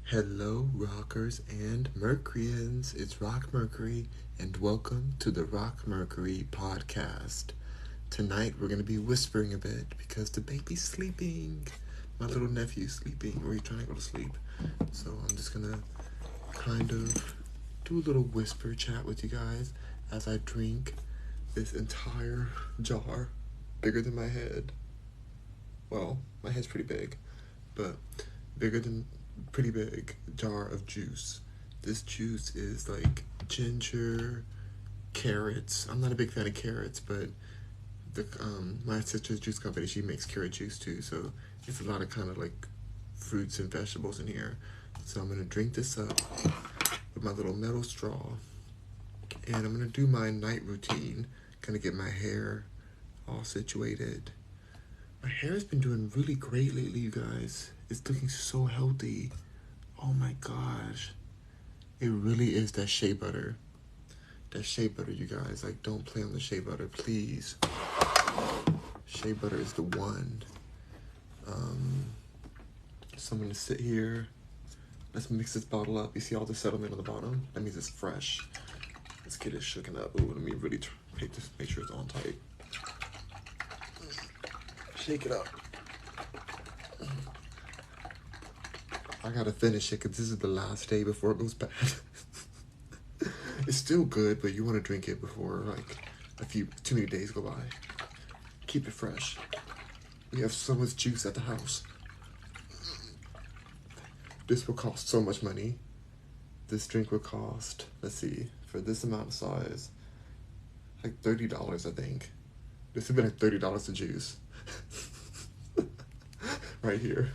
Hello, rockers and Mercuryans. It's Rock Mercury, and welcome to the Rock Mercury podcast. Tonight, we're going to be whispering a bit because the baby's sleeping. My little nephew's sleeping, or he's trying to go to sleep. So, I'm just going to kind of do a little whisper chat with you guys as I drink this entire jar, bigger than my head. Well, my head's pretty big, but bigger than pretty big jar of juice. This juice is like ginger, carrots. I'm not a big fan of carrots, but the my sister's juice company, she makes carrot juice too. So it's a lot of kind of like fruits and vegetables in here. So I'm gonna drink this up with my little metal straw, and I'm gonna do my night routine. Gonna get my hair all situated. My hair's been doing really great lately, you guys. It's looking so healthy. Oh my gosh. It really is that shea butter. That shea butter, you guys. Like, don't play on the shea butter, please. Shea butter is the one. So I'm gonna sit here. Let's mix this bottle up. You see all the settlement on the bottom? That means it's fresh. Let's get it shooken up. Ooh, let me really make sure it's on tight. Shake it up. I gotta finish it because this is the last day before it goes bad. It's still good, but you want to drink it before like too many days go by. Keep it fresh. We have so much juice at the house. This will cost so much money. This drink would cost, let's see, for this amount of size, like $30, I think. This would be like $30 of juice. Right here.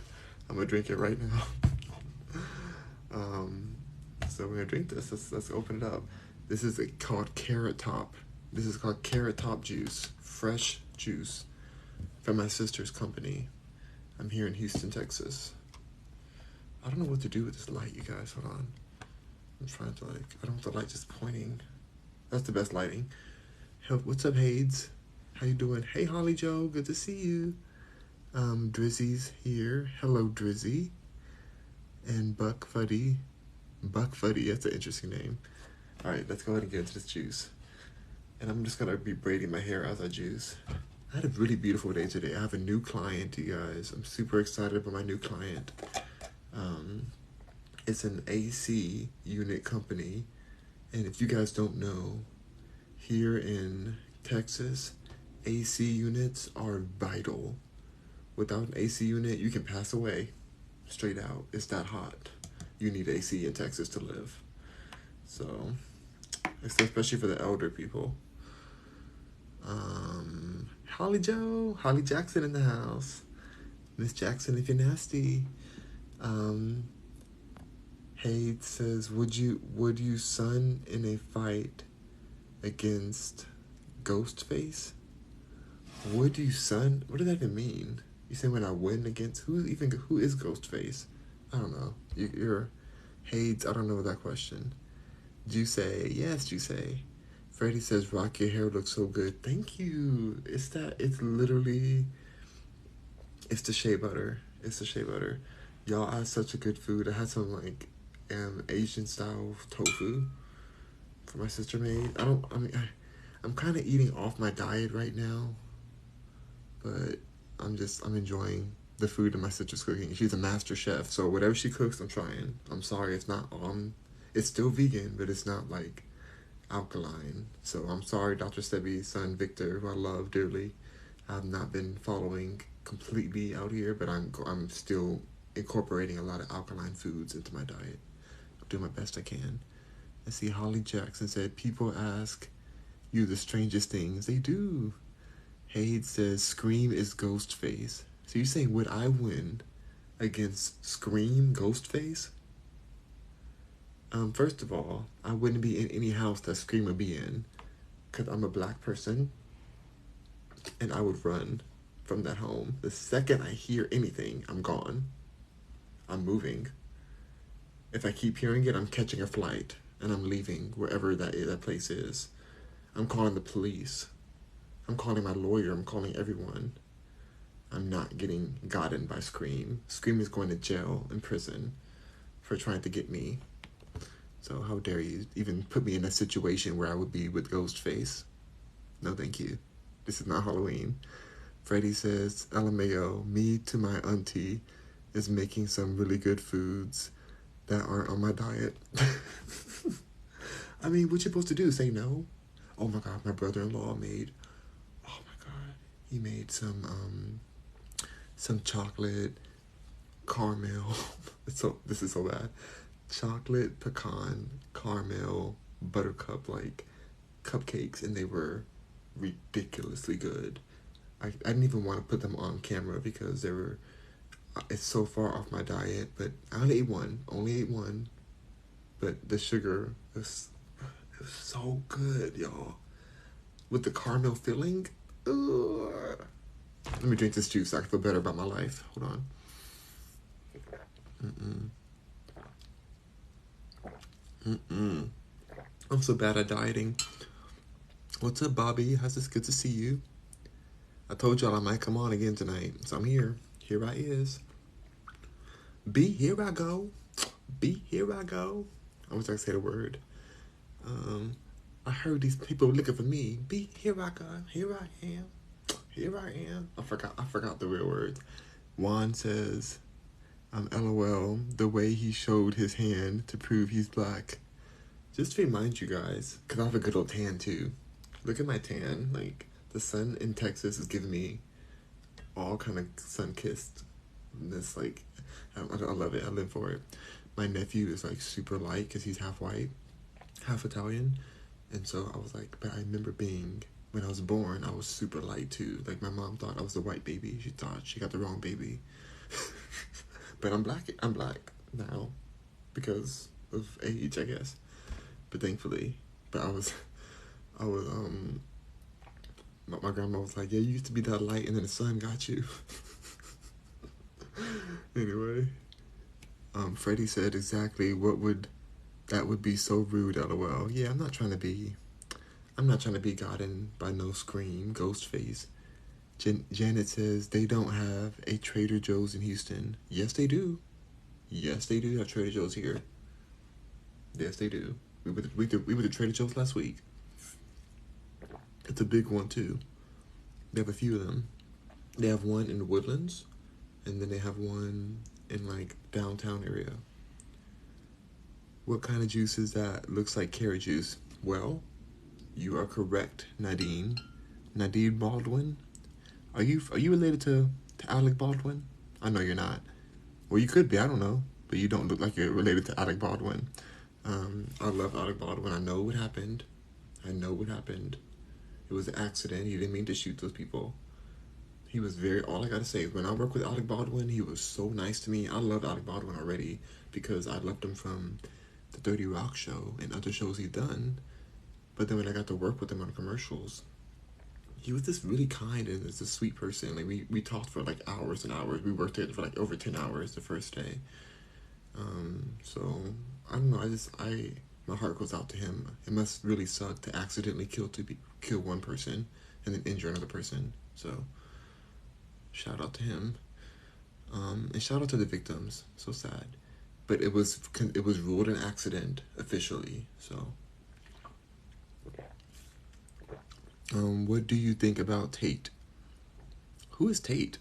I'm gonna drink it right now. So we're gonna drink this. Let's open it up. This is called Carrot Top. This is called Carrot Top juice, fresh juice from my sister's company. I'm here in Houston, Texas. I don't know what to do with this light, you guys. Hold on. I'm trying to I don't want the light just pointing. That's the best lighting. What's up, Hades? How you doing? Hey, Holly Joe, good to see you. Drizzy's here. Hello, Drizzy. And Buck Fuddy, that's an interesting name. Alright, let's go ahead and get into this juice. And I'm just gonna be braiding my hair as I juice. I had a really beautiful day today. I have a new client, you guys. I'm super excited about my new client. It's an AC unit company. And if you guys don't know, here in Texas, AC units are vital. Without an AC unit, you can pass away. Straight out. It's that hot. You need AC in Texas to live. So, especially for the elder people. Holly Joe, Holly Jackson in the house. Miss Jackson, if you're nasty. Hade says, would you son in a fight against Ghostface? Would you son? What does that even mean? You say when I win against who is Ghostface? I don't know. You're Hades. I don't know that question. Juicy, yes, Juicy. Freddie says, "Rock, your hair looks so good." Thank you. It's literally. It's the shea butter. It's the shea butter. Y'all, I had such a good food. I had some Asian style tofu for my sister made. I'm kind of eating off my diet right now, but I'm enjoying the food that my sister's cooking. She's a master chef, so whatever she cooks, I'm trying. I'm sorry, it's not it's still vegan, but it's not like alkaline. So I'm sorry, Dr. Sebi's son Victor, who I love dearly. I've not been following completely out here, but I'm still incorporating a lot of alkaline foods into my diet. I'll do my best I can. I see Holly Jackson said, people ask you the strangest things. They do. Hade says, Scream is Ghostface. So you're saying, would I win against Scream Ghostface? First of all, I wouldn't be in any house that Scream would be in, because I'm a black person, and I would run from that home. The second I hear anything, I'm gone. I'm moving. If I keep hearing it, I'm catching a flight, and I'm leaving wherever that place is. I'm calling the police. I'm calling my lawyer. I'm calling everyone. I'm not getting gotten by Scream. Scream is going to jail and prison for trying to get me. So how dare you even put me in a situation where I would be with Ghostface? No, thank you. This is not Halloween. Freddie says, LMAO, me to my auntie is making some really good foods that aren't on my diet. I mean, what you supposed to do? Say no? Oh my God, my brother-in-law made, oh my God, he made some chocolate caramel. This is so bad. Chocolate pecan caramel buttercup like cupcakes, and they were ridiculously good. I didn't even want to put them on camera because they were, it's so far off my diet, but I only ate one, but the sugar was, it was so good, y'all. With the caramel filling, ugh. Let me drink this juice so I can feel better about my life. Hold on. I'm so bad at dieting. What's up, Bobby? How's this? Good to see you. I told y'all I might come on again tonight, so I'm here. Here I is. Here I go. Here I go. I wish I could say the word. I heard these people looking for me. Here I go. Here I am. Here I am. I forgot the real words. Juan says, LOL, the way he showed his hand to prove he's black. Just to remind you guys, because I have a good old tan too. Look at my tan. Like, the sun in Texas is giving me all kind of sun-kissed. This, like, I love it. I live for it. My nephew is, like, super light because he's half white, half Italian. And so I was like, but I remember being, when I was born, I was super light too. Like, my mom thought I was the white baby. She thought she got the wrong baby. But I'm black now because of age, I guess. But thankfully, my grandma was like, yeah, you used to be that light and then the sun got you. Anyway, Freddie said exactly that would be so rude, LOL. Yeah, I'm not trying to be gotten by no scream, ghost face. Janet says they don't have a Trader Joe's in Houston. Yes, they do. Yes, they do have Trader Joe's here. Yes, they do. We were to Trader Joe's last week. It's a big one too. They have a few of them. They have one in the Woodlands, and then they have one in like downtown area. What kind of juice is that? Looks like carrot juice. Well, you are correct, Nadine. Nadine Baldwin. Are you related to Alec Baldwin? I know you're not. Well, you could be. I don't know, but you don't look like you're related to Alec Baldwin. I love Alec Baldwin. I know what happened. It was an accident. He didn't mean to shoot those people. He was all I gotta say is when I worked with Alec Baldwin, he was so nice to me. I loved Alec Baldwin already because I loved him from the 30 Rock show and other shows he's done. But then when I got to work with him on commercials, he was just really kind and just a sweet person. Like we talked for like hours and hours. We worked together for like over 10 hours the first day. So I don't know. My heart goes out to him. It must really suck to accidentally kill one person and then injure another person. So shout out to him. And shout out to the victims. So sad. But it was ruled an accident officially. So what do you think about Tate? Who is Tate?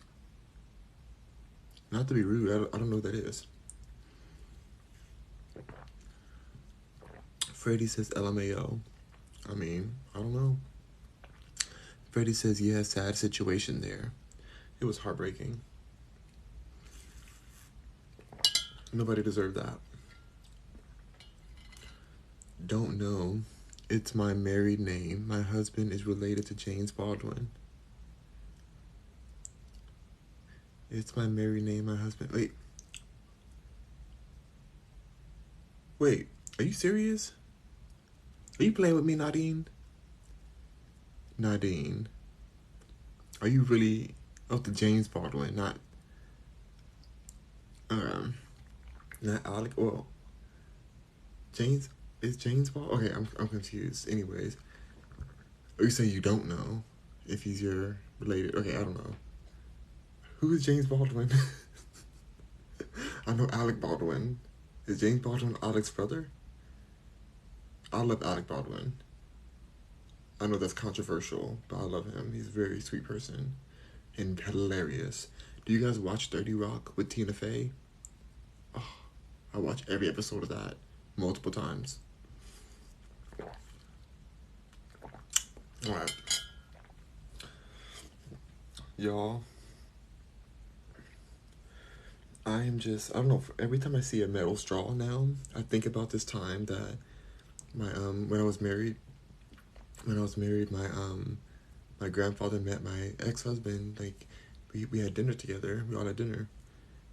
Not to be rude, I don't know who that is. Freddie says LMAO. I mean, I don't know. Freddie says, yeah, sad situation there. It was heartbreaking. Nobody deserved that. Don't know. It's my married name. My husband is related to James Baldwin. It's my married name. My husband. Wait. Are you serious? Are you playing with me, Nadine? Nadine. Are you really of the James Baldwin? Not Alec. Well, James. Is James Baldwin? Okay, I'm confused. Anyways. Or you say you don't know if he's your related. Okay, I don't know. Who is James Baldwin? I know Alec Baldwin Is James Baldwin Alec's brother? I love Alec Baldwin. I know that's controversial, but I love him. He's a very sweet person and hilarious. Do you guys watch 30 Rock with Tina Fey? Oh, I watch every episode of that multiple times. Alright. Y'all, I don't know, every time I see a metal straw now, I think about this time that when I was married, my grandfather met my ex-husband. Like, we had dinner together. We all had dinner,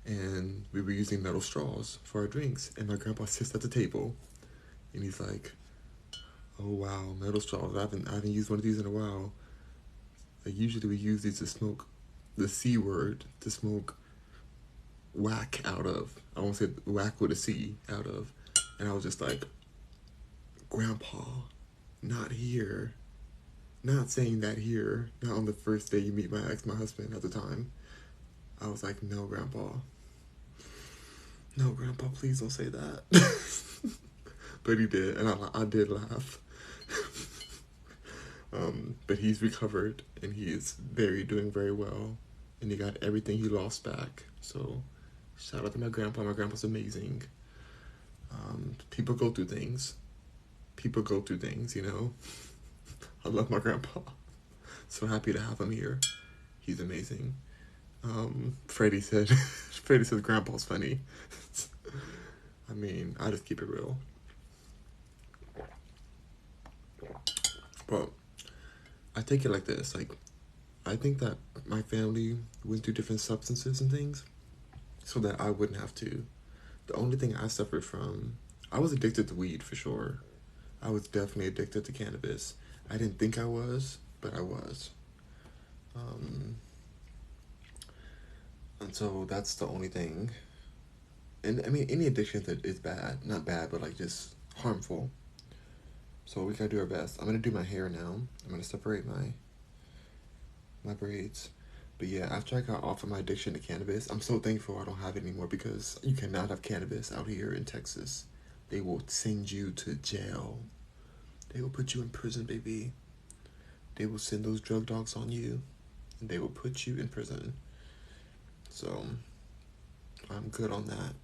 and we were using metal straws for our drinks. And my grandpa sits at the table, and he's like, "Oh wow, metal straws! I haven't used one of these in a while. Like, usually we use these to smoke the C word, to smoke whack out of. I won't say whack with a C out of." And I was just like, "Grandpa, not here. Not saying that here. Not on the first day you meet my husband at the time." I was like, "No, Grandpa. No, Grandpa, please don't say that." But he did, and I did laugh. But he's recovered, and he is doing very well, and he got everything he lost back. So, shout out to my grandpa. My grandpa's amazing. People go through things. You know. I love my grandpa. So happy to have him here. He's amazing. Freddie said grandpa's funny. I mean, I just keep it real. But I take it like this. Like, I think that my family went through different substances and things so that I wouldn't have to. The only thing I suffered from, I was addicted to weed for sure. I was definitely addicted to cannabis. I didn't think I was, but I was. And so that's the only thing. And I mean, any addiction that is bad, not bad, but like just harmful. So we gotta do our best. I'm gonna do my hair now. I'm gonna separate my braids. But yeah, after I got off of my addiction to cannabis, I'm so thankful I don't have it anymore, because you cannot have cannabis out here in Texas. They will send you to jail. They will put you in prison, baby. They will send those drug dogs on you, and they will put you in prison. So, I'm good on that. I'm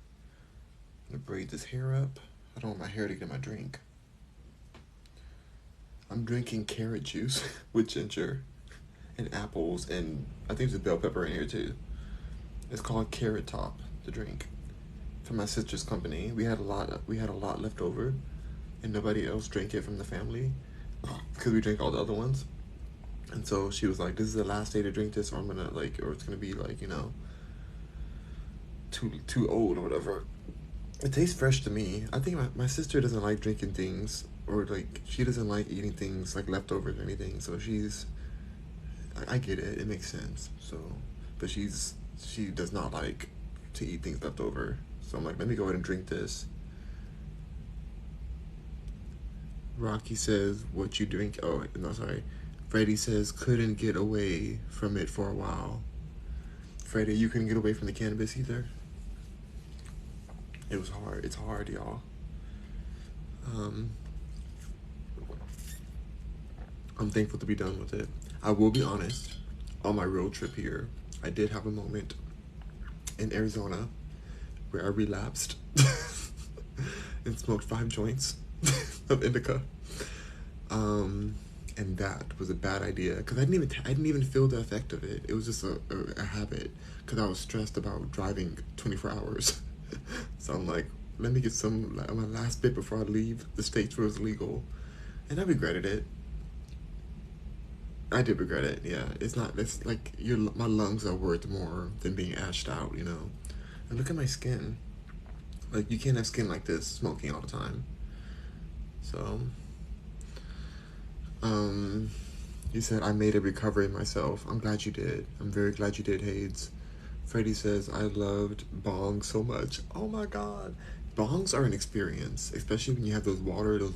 gonna braid this hair up. I don't want my hair to get my drink. I'm drinking carrot juice with ginger and apples, and I think there's a bell pepper in here too. It's called Carrot Top, the drink, from my sister's company. We had a lot left over, and nobody else drank it from the family because we drank all the other ones. And so she was like, "This is the last day to drink this, or I'm gonna or it's gonna be like, you know, too old or whatever." It tastes fresh to me. I think my sister doesn't like drinking things, or like she doesn't like eating things like leftovers or anything. So I get it. It makes sense. So, but she does not like to eat things left over. So I'm like, let me go ahead and drink this. Rocky says, "What you drink?" Oh, no, sorry. Freddie says, "Couldn't get away from it for a while." Freddie, you couldn't get away from the cannabis either? It was hard. It's hard, y'all. I'm thankful to be done with it. I will be honest, on my road trip here, I did have a moment in Arizona where I relapsed and smoked 5 joints of indica. And that was a bad idea, because I didn't even feel the effect of it. It was just a habit, because I was stressed about driving 24 hours. So I'm like, let me get some my last bit before I leave the states where it was legal. And I regretted it. I did regret it, yeah. It's like my lungs are worth more than being ashed out, you know. And look at my skin. Like, you can't have skin like this smoking all the time. So, you said, "I made a recovery myself." I'm glad you did. I'm very glad you did, Hades. Freddie says, "I loved bongs so much." Oh my god. Bongs are an experience, especially when you have those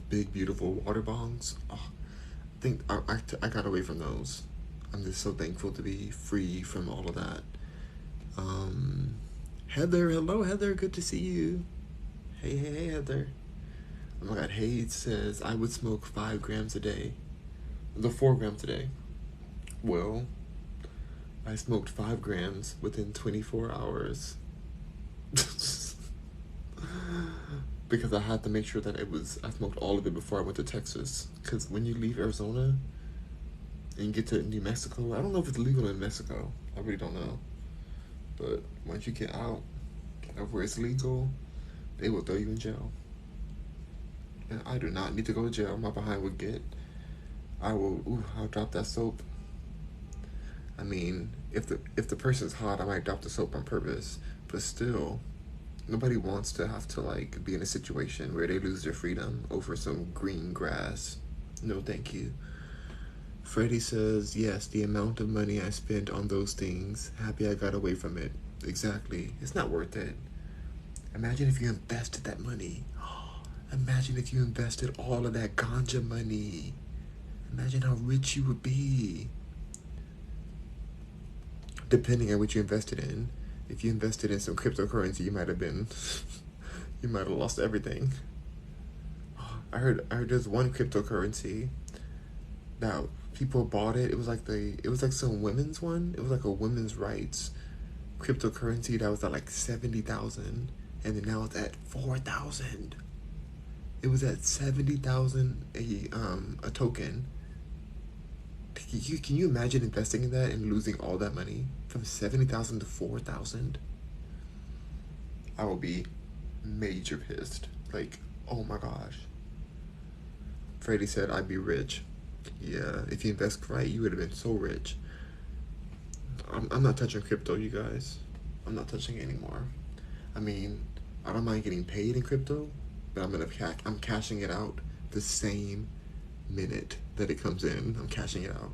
big, beautiful water bongs. Oh, I think I got away from those. I'm just so thankful to be free from all of that. Heather, hello Heather, good to see you. Hey, Heather. Oh my god, Hayes says, I would smoke 5 grams a day. 4 grams a day. Well, I smoked 5 grams within 24 hours. Because I had to make sure that I smoked all of it before I went to Texas. Because when you leave Arizona and you get to New Mexico, I don't know if it's legal in Mexico. I really don't know. But once you get out of where it's legal, they will throw you in jail. And I do not need to go to jail. My behind would get. I'll drop that soap. I mean, if the person's hot, I might drop the soap on purpose. But still, nobody wants to have to like be in a situation where they lose their freedom over some green grass. No, thank you. Freddie says, yes, the amount of money I spent on those things, happy I got away from it. Exactly. It's not worth it. Imagine if you invested that money. Imagine if you invested all of that ganja money. Imagine how rich you would be. Depending on what you invested in. If you invested in some cryptocurrency, you might have lost everything. I heard there's one cryptocurrency that people bought it. It was like some women's one. It was like a women's rights cryptocurrency that was at like 70,000, and then now it's at 4,000. It was at 70,000 a token. Can you imagine investing in that and losing all that money from 70,000 to 4,000? I will be major pissed. Like, oh my gosh. Freddie said I'd be rich. Yeah, if you invest right, you would have been so rich. I'm not touching crypto, you guys. I'm not touching it anymore. I mean, I don't mind getting paid in crypto, but I'm cashing it out the same minute that it comes in. I'm cashing it out.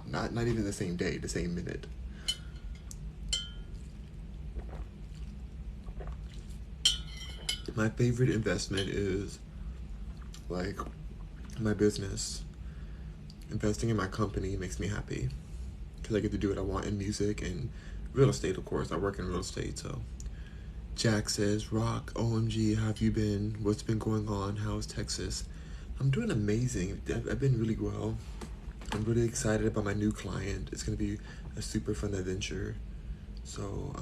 Not even the same day, the same minute. My favorite investment is like my business. Investing in my company makes me happy because I get to do what I want in music and real estate, of course. I work in real estate, so. Jack says, Rock, OMG, how have you been? What's been going on? How's Texas? I'm doing amazing. I've been really well. I'm really excited about my new client. It's going to be a super fun adventure. So,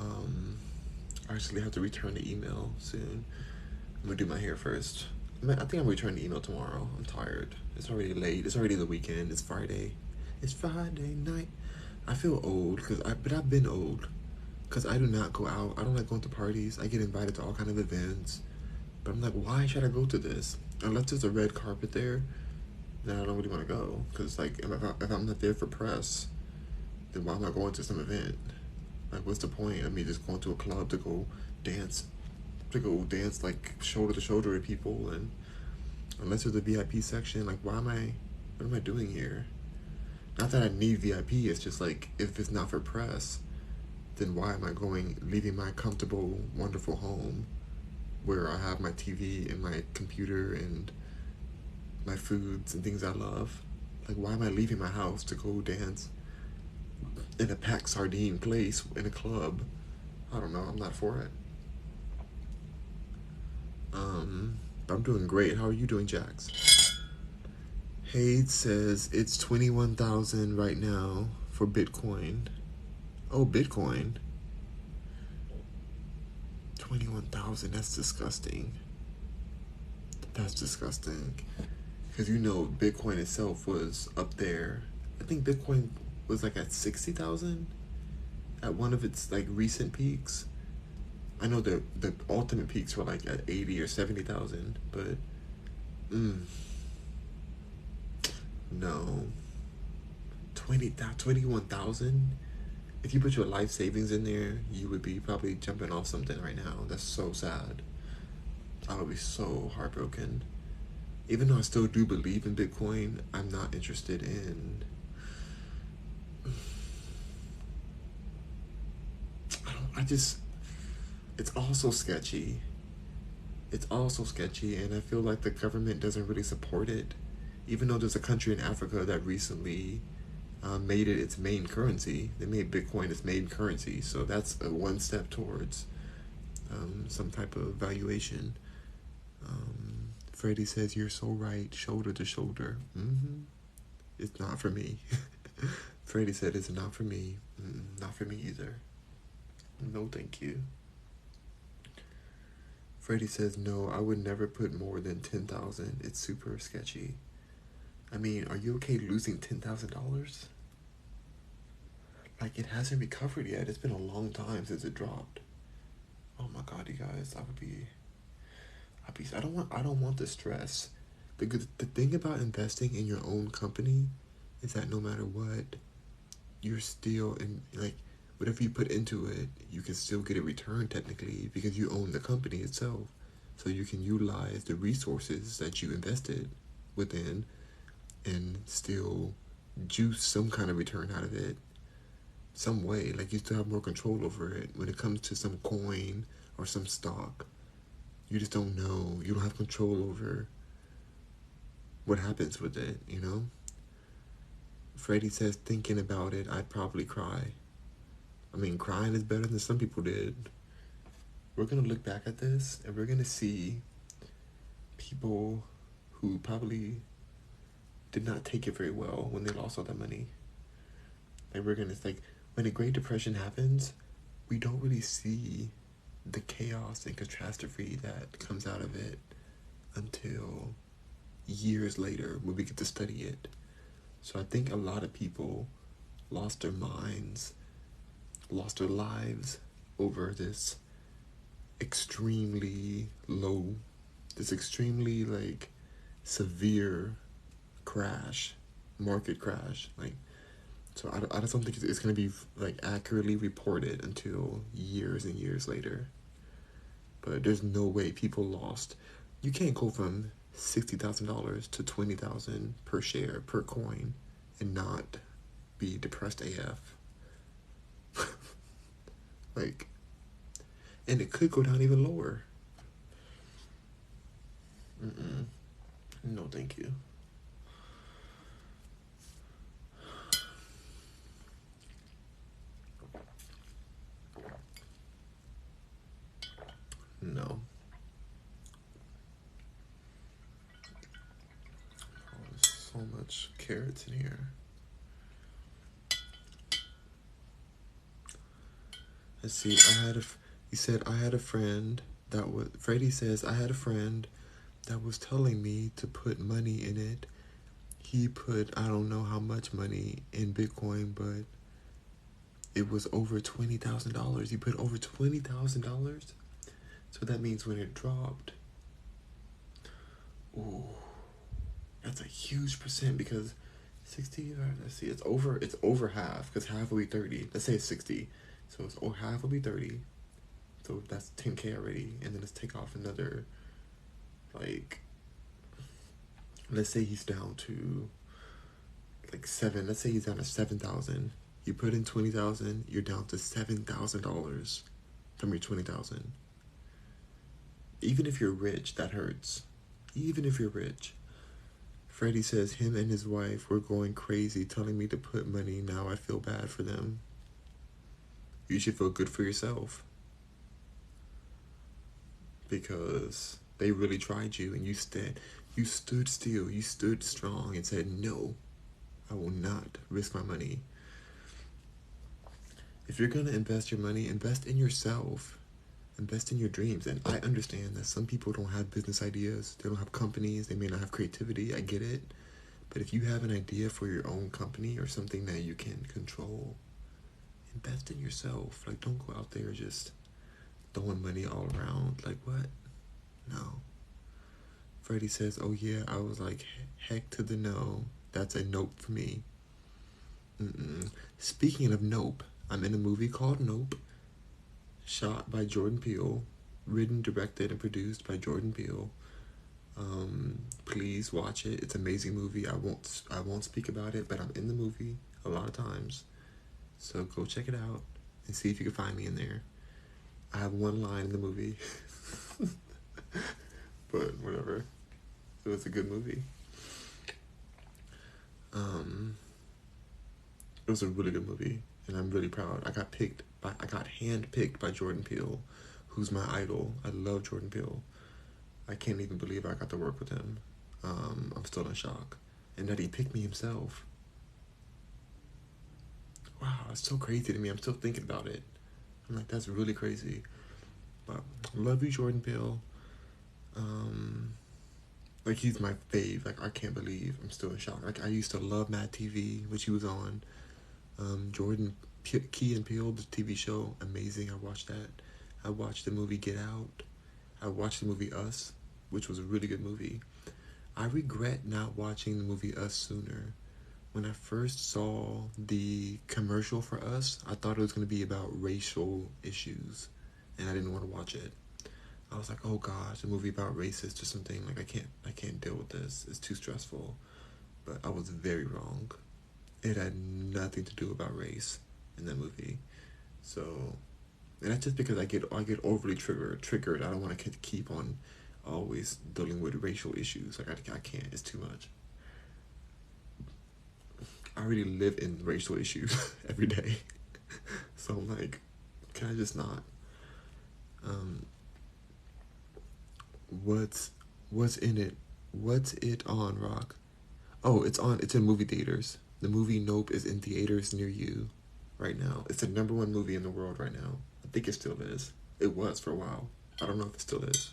I actually have to return the email soon. I'm going to do my hair first. I think I'm returning the email tomorrow. I'm tired. It's already late. It's already the weekend. It's Friday. It's Friday night. I feel old, but I've been old. Because I do not go out. I don't like going to parties. I get invited to all kind of events. But I'm like, why should I go to this? Unless there's a red carpet there, then I don't really want to go. Because, like, if I'm not there for press, then why am I going to some event? Like, what's the point of me just going to a club to go dance, like, shoulder to shoulder with people? And unless there's a VIP section, like, what am I doing here? Not that I need VIP, it's just, like, if it's not for press, then why am I leaving my comfortable, wonderful home where I have my TV and my computer and my foods and things I love? Like, why am I leaving my house to go dance in a packed sardine place in a club? I don't know, I'm not for it. But I'm doing great. How are you doing, Jax? Hayes says it's 21,000 right now for Bitcoin. Oh, Bitcoin. 21,000, that's disgusting. That's disgusting. Because Bitcoin itself was up there. I think Bitcoin was like at 60,000 at one of its like recent peaks. I know the ultimate peaks were like at 80 or 70,000, but no. 21,000? If you put your life savings in there, you would be probably jumping off something right now. That's so sad. I would be so heartbroken. Even though I still do believe in Bitcoin, I'm not interested in... It's also sketchy. It's also sketchy, and I feel like the government doesn't really support it. Even though there's a country in Africa that recently made it its main currency. They made Bitcoin its main currency, so that's one step towards some type of valuation. Freddie says, you're so right, shoulder to shoulder. It's not for me. Freddie said, it's not for me. Not for me either. No, thank you. Freddie says, no, I would never put more than $10,000. It's super sketchy. I mean, are you okay losing $10,000? Like, it hasn't recovered yet. It's been a long time since it dropped. Oh my God, you guys, I don't want the stress. Because the thing about investing in your own company is that no matter what, you're still in, like, whatever you put into it, you can still get a return technically because you own the company itself. So you can utilize the resources that you invested within and still juice some kind of return out of it some way. Like, you still have more control over it. When it comes to some coin or some stock, you just don't know. You don't have control over what happens with it, you know? Freddie says, thinking about it, I'd probably cry. I mean, crying is better than some people did. We're going to look back at this, and we're going to see people who probably did not take it very well when they lost all that money. Like, we're going to, like, when the Great Depression happens, we don't really see the chaos and catastrophe that comes out of it until years later when we get to study it. So I think a lot of people lost their minds, lost their lives over this extremely low, this extremely, like, severe crash, market crash. Like, so I just don't think it's going to be, like, accurately reported until years and years later. But there's no way people lost. You can't go from $60,000 to $20,000 per share, per coin, and not be depressed AF. Like, and it could go down even lower. No, thank you. No. Oh, there's so much carrots in here. Let's see, he said, I had a friend that was, Freddie says, I had a friend that was telling me to put money in it. He put, I don't know how much money in Bitcoin, but it was over $20,000. He put over $20,000. So that means when it dropped, ooh, that's a huge percent, because 60, let's see, it's over half, because half will be 30. Let's say it's 60. So it's half will be 30. So that's 10K already. And then let's take off another, like, let's say he's down to like 7. Let's say he's down to 7,000. You put in 20,000, you're down to $7,000 from your 20,000. Even if you're rich, that hurts. Even if you're rich. Freddie says him and his wife were going crazy telling me to put money. Now I feel bad for them. You should feel good for yourself. Because they really tried you, and you stood still, you stood strong and said, no, I will not risk my money. If you're going to invest your money, invest in yourself. Invest in your dreams. And I understand that some people don't have business ideas. They don't have companies. They may not have creativity. I get it. But if you have an idea for your own company or something that you can control, invest in yourself. Like, don't go out there just throwing money all around. Like, what? No. Freddie says, oh yeah, I was like, heck to the no. That's a nope for me. Speaking of nope, I'm in a movie called Nope, shot by Jordan Peele, written, directed, and produced by Jordan Peele. Please watch it. It's an amazing movie. I won't speak about it, but I'm in the movie a lot of times. So go check it out and see if you can find me in there. I have one line in the movie. But whatever. It was a good movie. It was a really good movie, and I'm really proud. I got handpicked by Jordan Peele, who's my idol. I love Jordan Peele. I can't even believe I got to work with him. I'm still in shock. And that he picked me himself. Wow, it's so crazy to me. I'm still thinking about it. I'm like, that's really crazy. But love you, Jordan Peele. Like, he's my fave. Like, I can't believe I'm still in shock. Like, I used to love Mad TV, which he was on. Jordan Key and Peele, the TV show, amazing. I watched that. I watched the movie Get Out. I watched the movie Us, which was a really good movie. I regret not watching the movie Us sooner. When I first saw the commercial for Us, I thought it was going to be about racial issues, and I didn't want to watch it. I was like, oh gosh, a movie about racist or something. Like, I can't deal with this. It's too stressful. But I was very wrong. It had nothing to do about race in that movie. So, and that's just because I get overly triggered. I don't want to keep on always dealing with racial issues. Like, I can't. It's too much. I already live in racial issues every day. So I'm like, can I just not? What's in it? What's it on, Rock? Oh, it's in movie theaters. The movie Nope is in theaters near you right now. It's the #1 movie in the world right now. I think it still is. It was for a while. I don't know if it still is.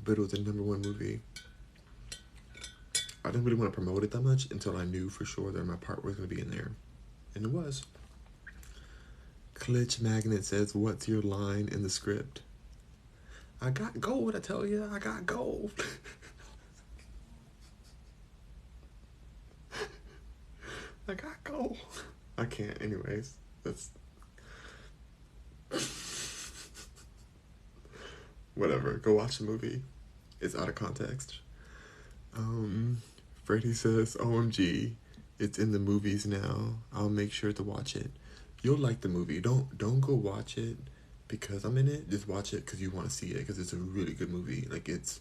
But it was the #1 movie. I didn't really want to promote it that much until I knew for sure that my part was going to be in there. And it was. Glitch Magnet says, what's your line in the script? I got gold, I tell you. I got gold. I got gold. I can't, anyways. That's... Whatever. Go watch the movie. It's out of context. Freddie says, OMG, it's in the movies now. I'll make sure to watch it. You'll like the movie. Don't go watch it because I'm in it. Just watch it because you want to see it, because it's a really good movie. Like, it's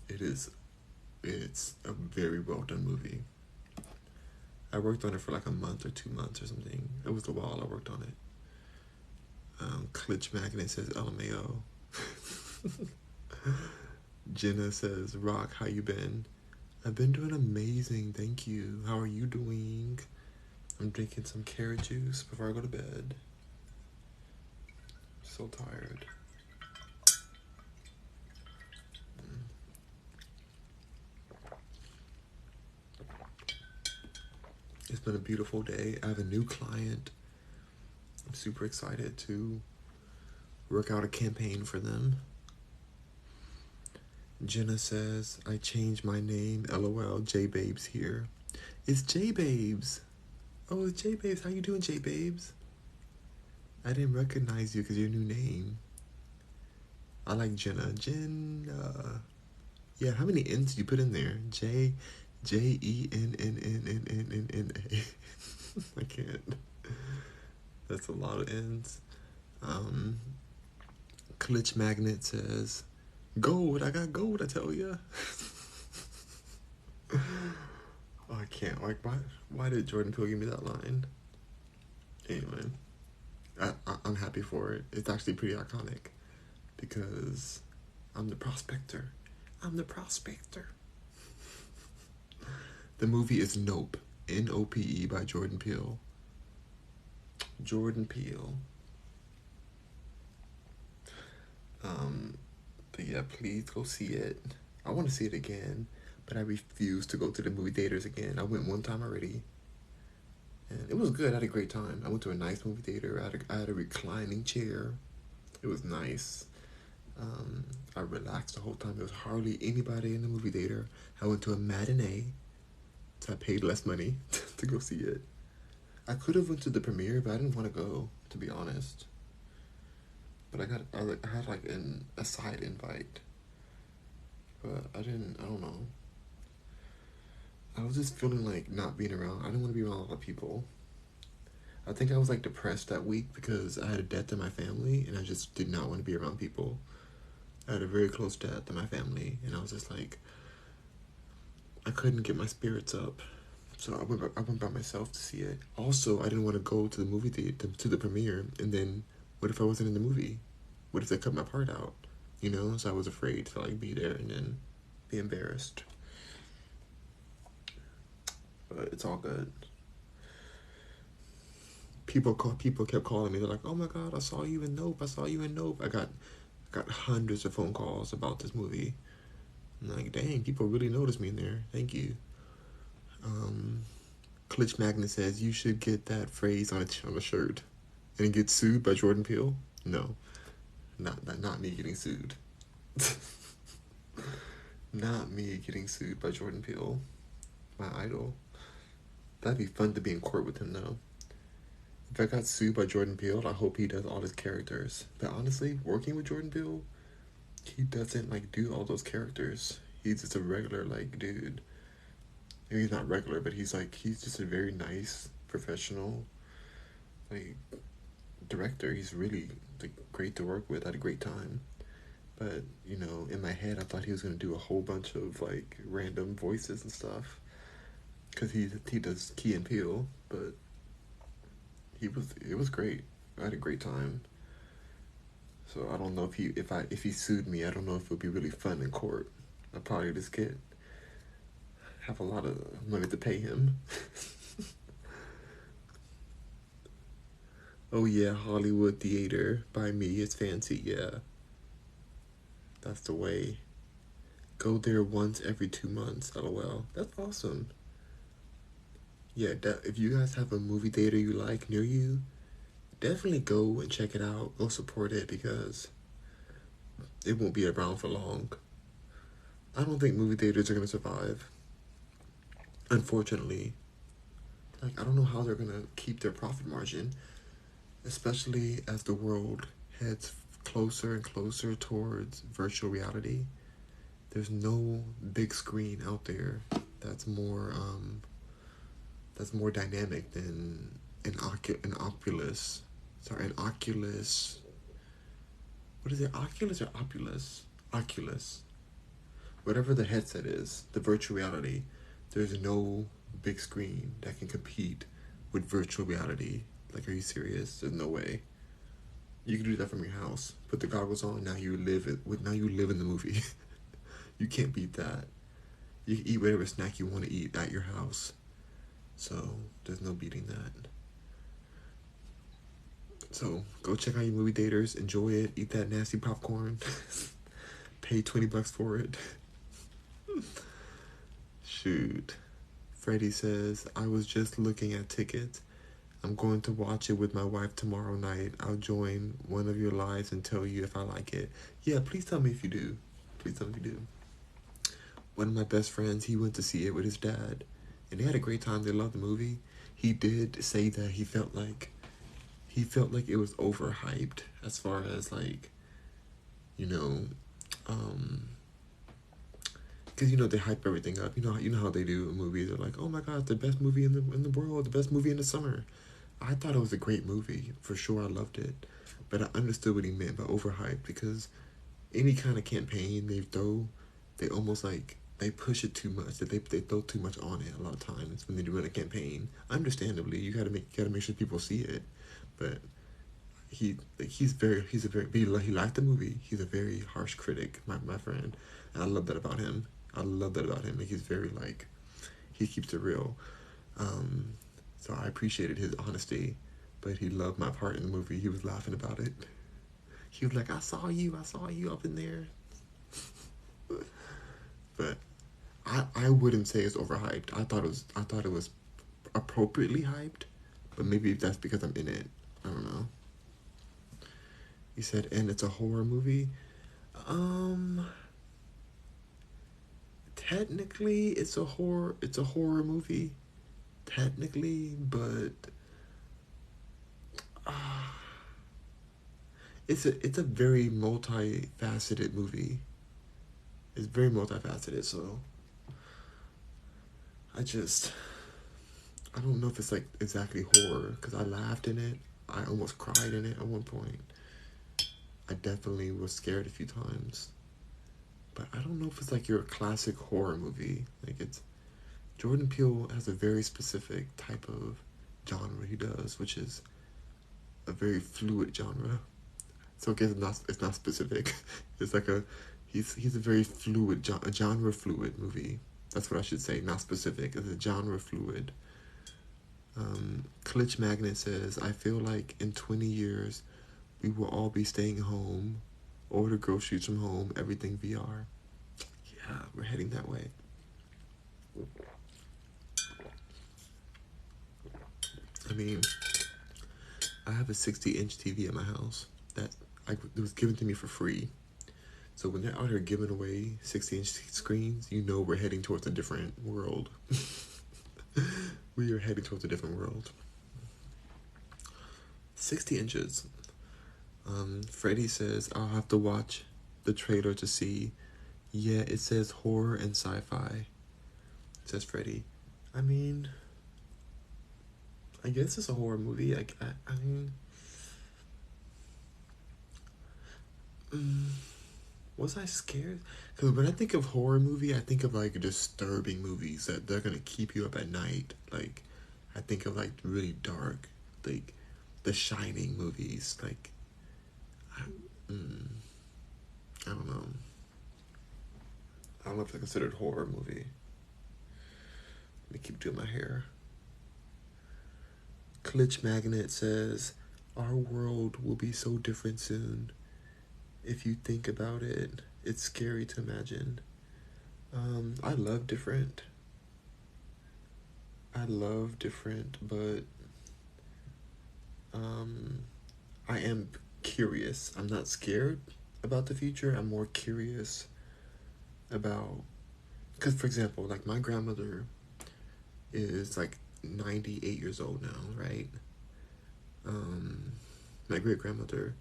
a very well done movie. I worked on it for like a month or 2 months or something. It was a while I worked on it. Glitch Magnet says LMAO. Jenna says, Rock, how you been? I've been doing amazing, thank you. How are you doing? I'm drinking some carrot juice before I go to bed. So tired. It's been a beautiful day. I have a new client. I'm super excited to work out a campaign for them. Jenna says, I changed my name. LOL, J-Babes here. It's J-Babes. Oh, it's J-Babes. How you doing, J-Babes? I didn't recognize you because your new name. I like Jenna. Jenna. Yeah, how many N's did you put in there? J-E-N-N-N-N-N-N-A. I can't. That's a lot of N's. Glitch Magnet says, gold, I got gold, I tell ya. Oh, I can't. Like, why did Jordan Peele give me that line? Anyway, I'm happy for it. It's actually pretty iconic because I'm the prospector. I'm the prospector. The movie is Nope, N-O-P-E by Jordan Peele. Jordan Peele. But yeah, please go see it. I want to see it again, but I refuse to go to the movie theaters again. I went one time already, and it was good. I had a great time. I went to a nice movie theater. I had a reclining chair. It was nice. I relaxed the whole time. There was hardly anybody in the movie theater. I went to a matinee, so I paid less money to go see it. I could have went to the premiere, but I didn't want to go, to be honest. But I had like a side invite, but I don't know. I was just feeling like not being around. I didn't want to be around a lot of people. I think I was like depressed that week because I had a death in my family, and I just did not want to be around people. I had a very close death in my family, and I was just like, I couldn't get my spirits up. So I went by myself to see it. Also, I didn't want to go to the movie theater, to the premiere, and then what if I wasn't in the movie? What if they cut my part out? You know, so I was afraid to like be there and then be embarrassed. But it's all good. People kept calling me. They're like, "Oh my God, I saw you in Nope. I saw you in Nope." I got hundreds of phone calls about this movie. I'm like, dang, people really noticed me in there. Thank you. Klitsch Magnet says you should get that phrase on a shirt and get sued by Jordan Peele. No, not me getting sued. Not me getting sued by Jordan Peele, my idol. That'd be fun to be in court with him though. If I got sued by Jordan Peele, I hope he does all his characters. But honestly, working with Jordan Peele, he doesn't like do all those characters. He's just a regular like dude. I mean, he's not regular, but he's just a very nice professional like director. He's really like great to work with. I had a great time. But you know, in my head, I thought he was gonna do a whole bunch of like random voices and stuff, cause he does Key and Peele. But it was great. I had a great time. So I don't know if he sued me, I don't know if it would be really fun in court. I'd probably just have a lot of money to pay him. Oh yeah, Hollywood theater by me is fancy. Yeah, that's the way. Go there once every 2 months. LOL. That's awesome. Yeah, if you guys have a movie theater you like near you, definitely go and check it out. Go support it because it won't be around for long. I don't think movie theaters are gonna survive. Unfortunately, like I don't know how they're gonna keep their profit margin, especially as the world heads closer and closer towards virtual reality. There's no big screen out there that's more dynamic than an Oculus. Sorry, an Oculus. What is it? Oculus or Opulus? Oculus. Whatever the headset is, the virtual reality. There's no big screen that can compete with virtual reality. Like, are you serious? There's no way. You can do that from your house. Put the goggles on. Now you live in the movie. You can't beat that. You can eat whatever snack you want to eat at your house. So there's no beating that. So go check out your movie theaters. Enjoy it. Eat that nasty popcorn. Pay $20 for it. Shoot. Freddie says, I was just looking at tickets. I'm going to watch it with my wife tomorrow night. I'll join one of your lives and tell you if I like it. Yeah, please tell me if you do. Please tell me if you do. One of my best friends, he went to see it with his dad. And they had a great time. They loved the movie. He did say that he felt like it was overhyped as far as like, you know, because you know they hype everything up. You know how they do in movies. They're like, oh my God, the best movie in the world, the best movie in the summer. I thought it was a great movie for sure. I loved it, but I understood what he meant by overhyped because any kind of campaign they almost like they push it too much. That they throw too much on it a lot of times when they do a campaign. Understandably, you gotta make sure people see it, but he liked the movie. He's a very harsh critic, my friend, and I love that about him. Like, he's very like he keeps it real. So I appreciated his honesty, but he loved my part in the movie. He was laughing about it. He was like, I saw you up in there. But I wouldn't say it's overhyped. I thought it was appropriately hyped, but maybe that's because I'm in it. I don't know. He said, and it's a horror movie. Technically it's a horror movie. Technically, but it's a very multifaceted movie. It's very multifaceted, so I don't know if it's like exactly horror because I laughed in it. I almost cried in it at one point. I definitely was scared a few times. But I don't know if it's like your classic horror movie. Like Jordan Peele has a very specific type of genre he does, which is a very fluid genre. So I guess it's not specific. It's like he's a very fluid, a genre fluid movie. That's what I should say, not specific. It's a genre fluid. Klitsch Magnet says, I feel like in 20 years, we will all be staying home, order groceries from home, everything VR. Yeah, we're heading that way. I mean, I have a 60-inch TV at my house that it was given to me for free. So when they're out here giving away 60-inch screens, you know we're heading towards a different world. We are heading towards a different world. 60 inches. Freddie says, I'll have to watch the trailer to see. Yeah, it says horror and sci-fi, says Freddie. I mean, I guess it's a horror movie. I mean, was I scared? Because when I think of horror movie, I think of like disturbing movies that they're gonna keep you up at night. Like, I think of like really dark, like The Shining movies. Like, I don't know. I don't know if they're considered horror movie. Let me keep doing my hair. Klitsch Magnet says, our world will be so different soon. If you think about it, it's scary to imagine. I love different. But I am curious. I'm not scared about the future. I'm more curious about, because for example, like my grandmother is like 98 years old now, right? My great grandmother,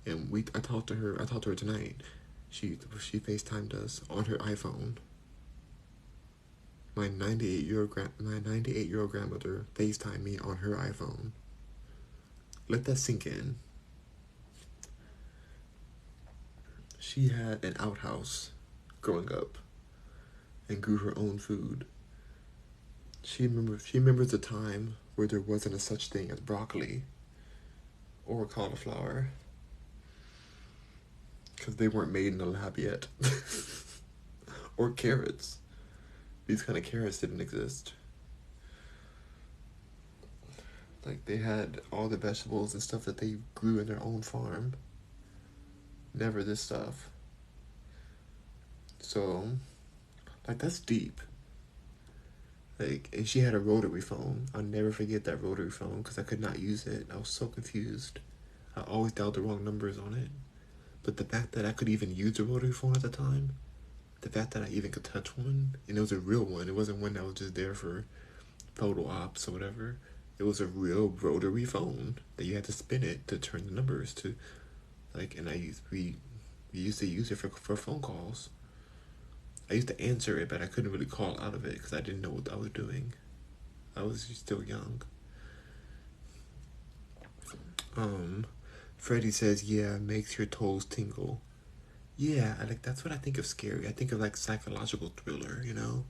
and I talked to her tonight. She FaceTimed us on her iPhone. My 98-year-old grandmother FaceTimed me on her iPhone. Let that sink in. She had an outhouse growing up and grew her own food. She remembers a time where there wasn't a such thing as broccoli or cauliflower because they weren't made in the lab yet. Or carrots. These kind of carrots didn't exist. Like, they had all the vegetables and stuff that they grew in their own farm. Never this stuff. So, like, that's deep. Like, and she had a rotary phone. I'll never forget that rotary phone because I could not use it. I was so confused. I always dialed the wrong numbers on it. But the fact that I could even use a rotary phone at the time, the fact that I even could touch one, and it was a real one. It wasn't one that was just there for photo ops or whatever. It was a real rotary phone that you had to spin it to turn the numbers to, like, and we used to use it for phone calls. I used to answer it, but I couldn't really call out of it because I didn't know what I was doing. I was still young. Freddie says, yeah, makes your toes tingle. Yeah, that's what I think of scary. I think of like psychological thriller, you know?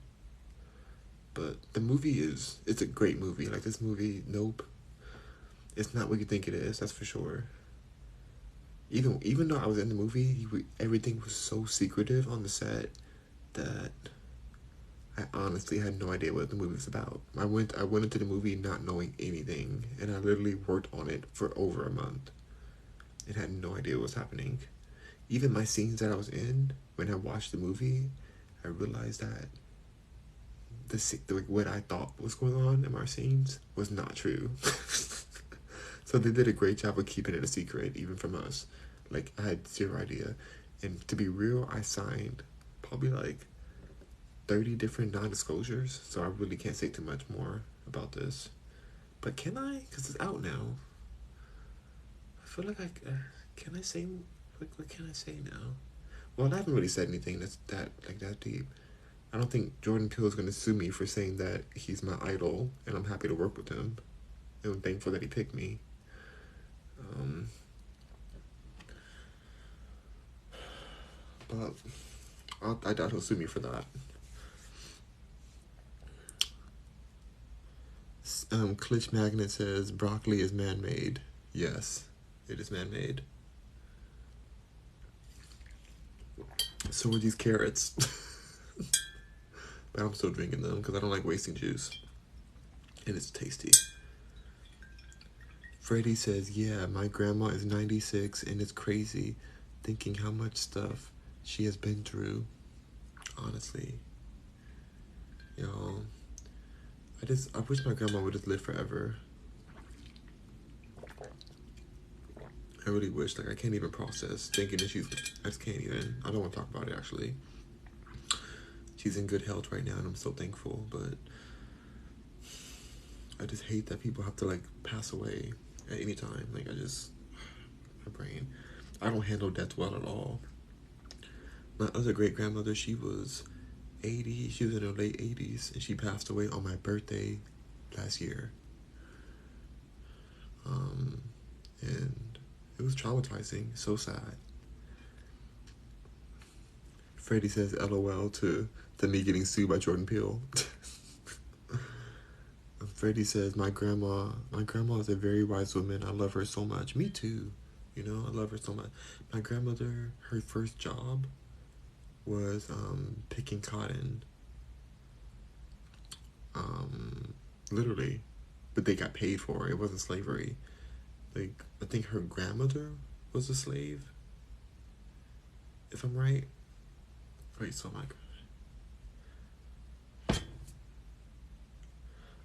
But the movie it's a great movie. Like, this movie, nope. It's not what you think it is, that's for sure. Even though I was in the movie, everything was so secretive on the set that I honestly had no idea what the movie was about. I went into the movie not knowing anything, and I literally worked on it for over a month and had no idea what was happening. Even my scenes that I was in, when I watched the movie, I realized that what I thought was going on in my scenes was not true. So they did a great job of keeping it a secret, even from us. Like, I had zero idea. And to be real, I signed probably like 30 different non-disclosures, so I really can't say too much more about this. But can I? Because it's out now. I feel like can I say, what can I say now? Well, I haven't really said anything that's that deep. I don't think Jordan Peele is going to sue me for saying that he's my idol, and I'm happy to work with him. And I'm thankful that he picked me. But I doubt he'll sue me for that. Klitsch Magnet says broccoli is man-made. Yes, it is man-made. So are these carrots. But I'm still drinking them because I don't like wasting juice. And it's tasty. Freddie says, yeah, my grandma is 96 and it's crazy thinking how much stuff she has been through. Honestly. Y'all, I wish my grandma would just live forever. I really wish. Like, I can't even process thinking that I just can't even. I don't want to talk about it, actually. She's in good health right now, and I'm so thankful, but I just hate that people have to, like, pass away at any time. Like, my brain. I don't handle death well at all. My other great-grandmother, she was 80. She was in her late 80s, and she passed away on my birthday last year. And it was traumatizing, so sad. Freddie says LOL to me getting sued by Jordan Peele. Freddie says, my grandma is a very wise woman. I love her so much. Me too. You know, I love her so much. My grandmother, her first job was picking cotton. Literally. But they got paid for it. It wasn't slavery. Like, I think her grandmother was a slave. If I'm right. Wait, so my...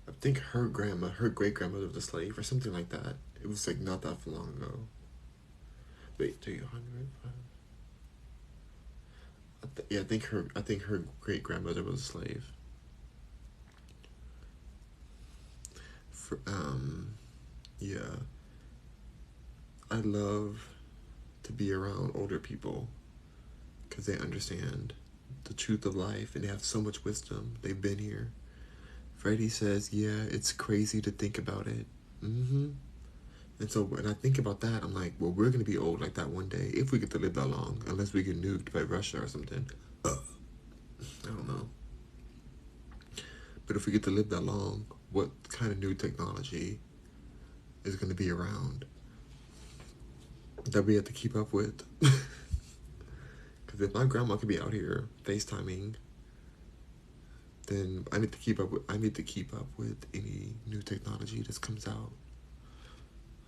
I think her great-grandmother was a slave or something like that. It was like not that long ago. Wait, 300? I think her great-grandmother was a slave. Yeah. I love to be around older people because they understand the truth of life and they have so much wisdom. They've been here. Freddie says, yeah, it's crazy to think about it. And so when I think about that, I'm like, well, we're going to be old like that one day if we get to live that long, unless we get nuked by Russia or something. I don't know. But if we get to live that long, what kind of new technology is going to be around that we have to keep up with? Because if my grandma could be out here FaceTiming, then I need to keep up with any new technology that comes out.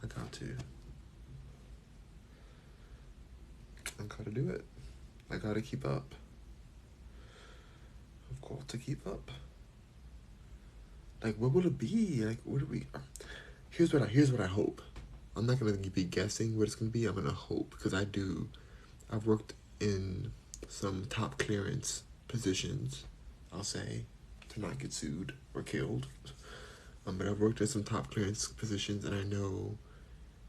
I got to do it. I gotta keep up. I've got to keep up. Like, what will it be? Like, what do we... Here's what I hope. I'm not gonna be guessing what it's gonna be. I'm gonna hope, because I've worked in some top clearance positions, I'll say, to not get sued or killed. But I've worked in some top clearance positions, and I know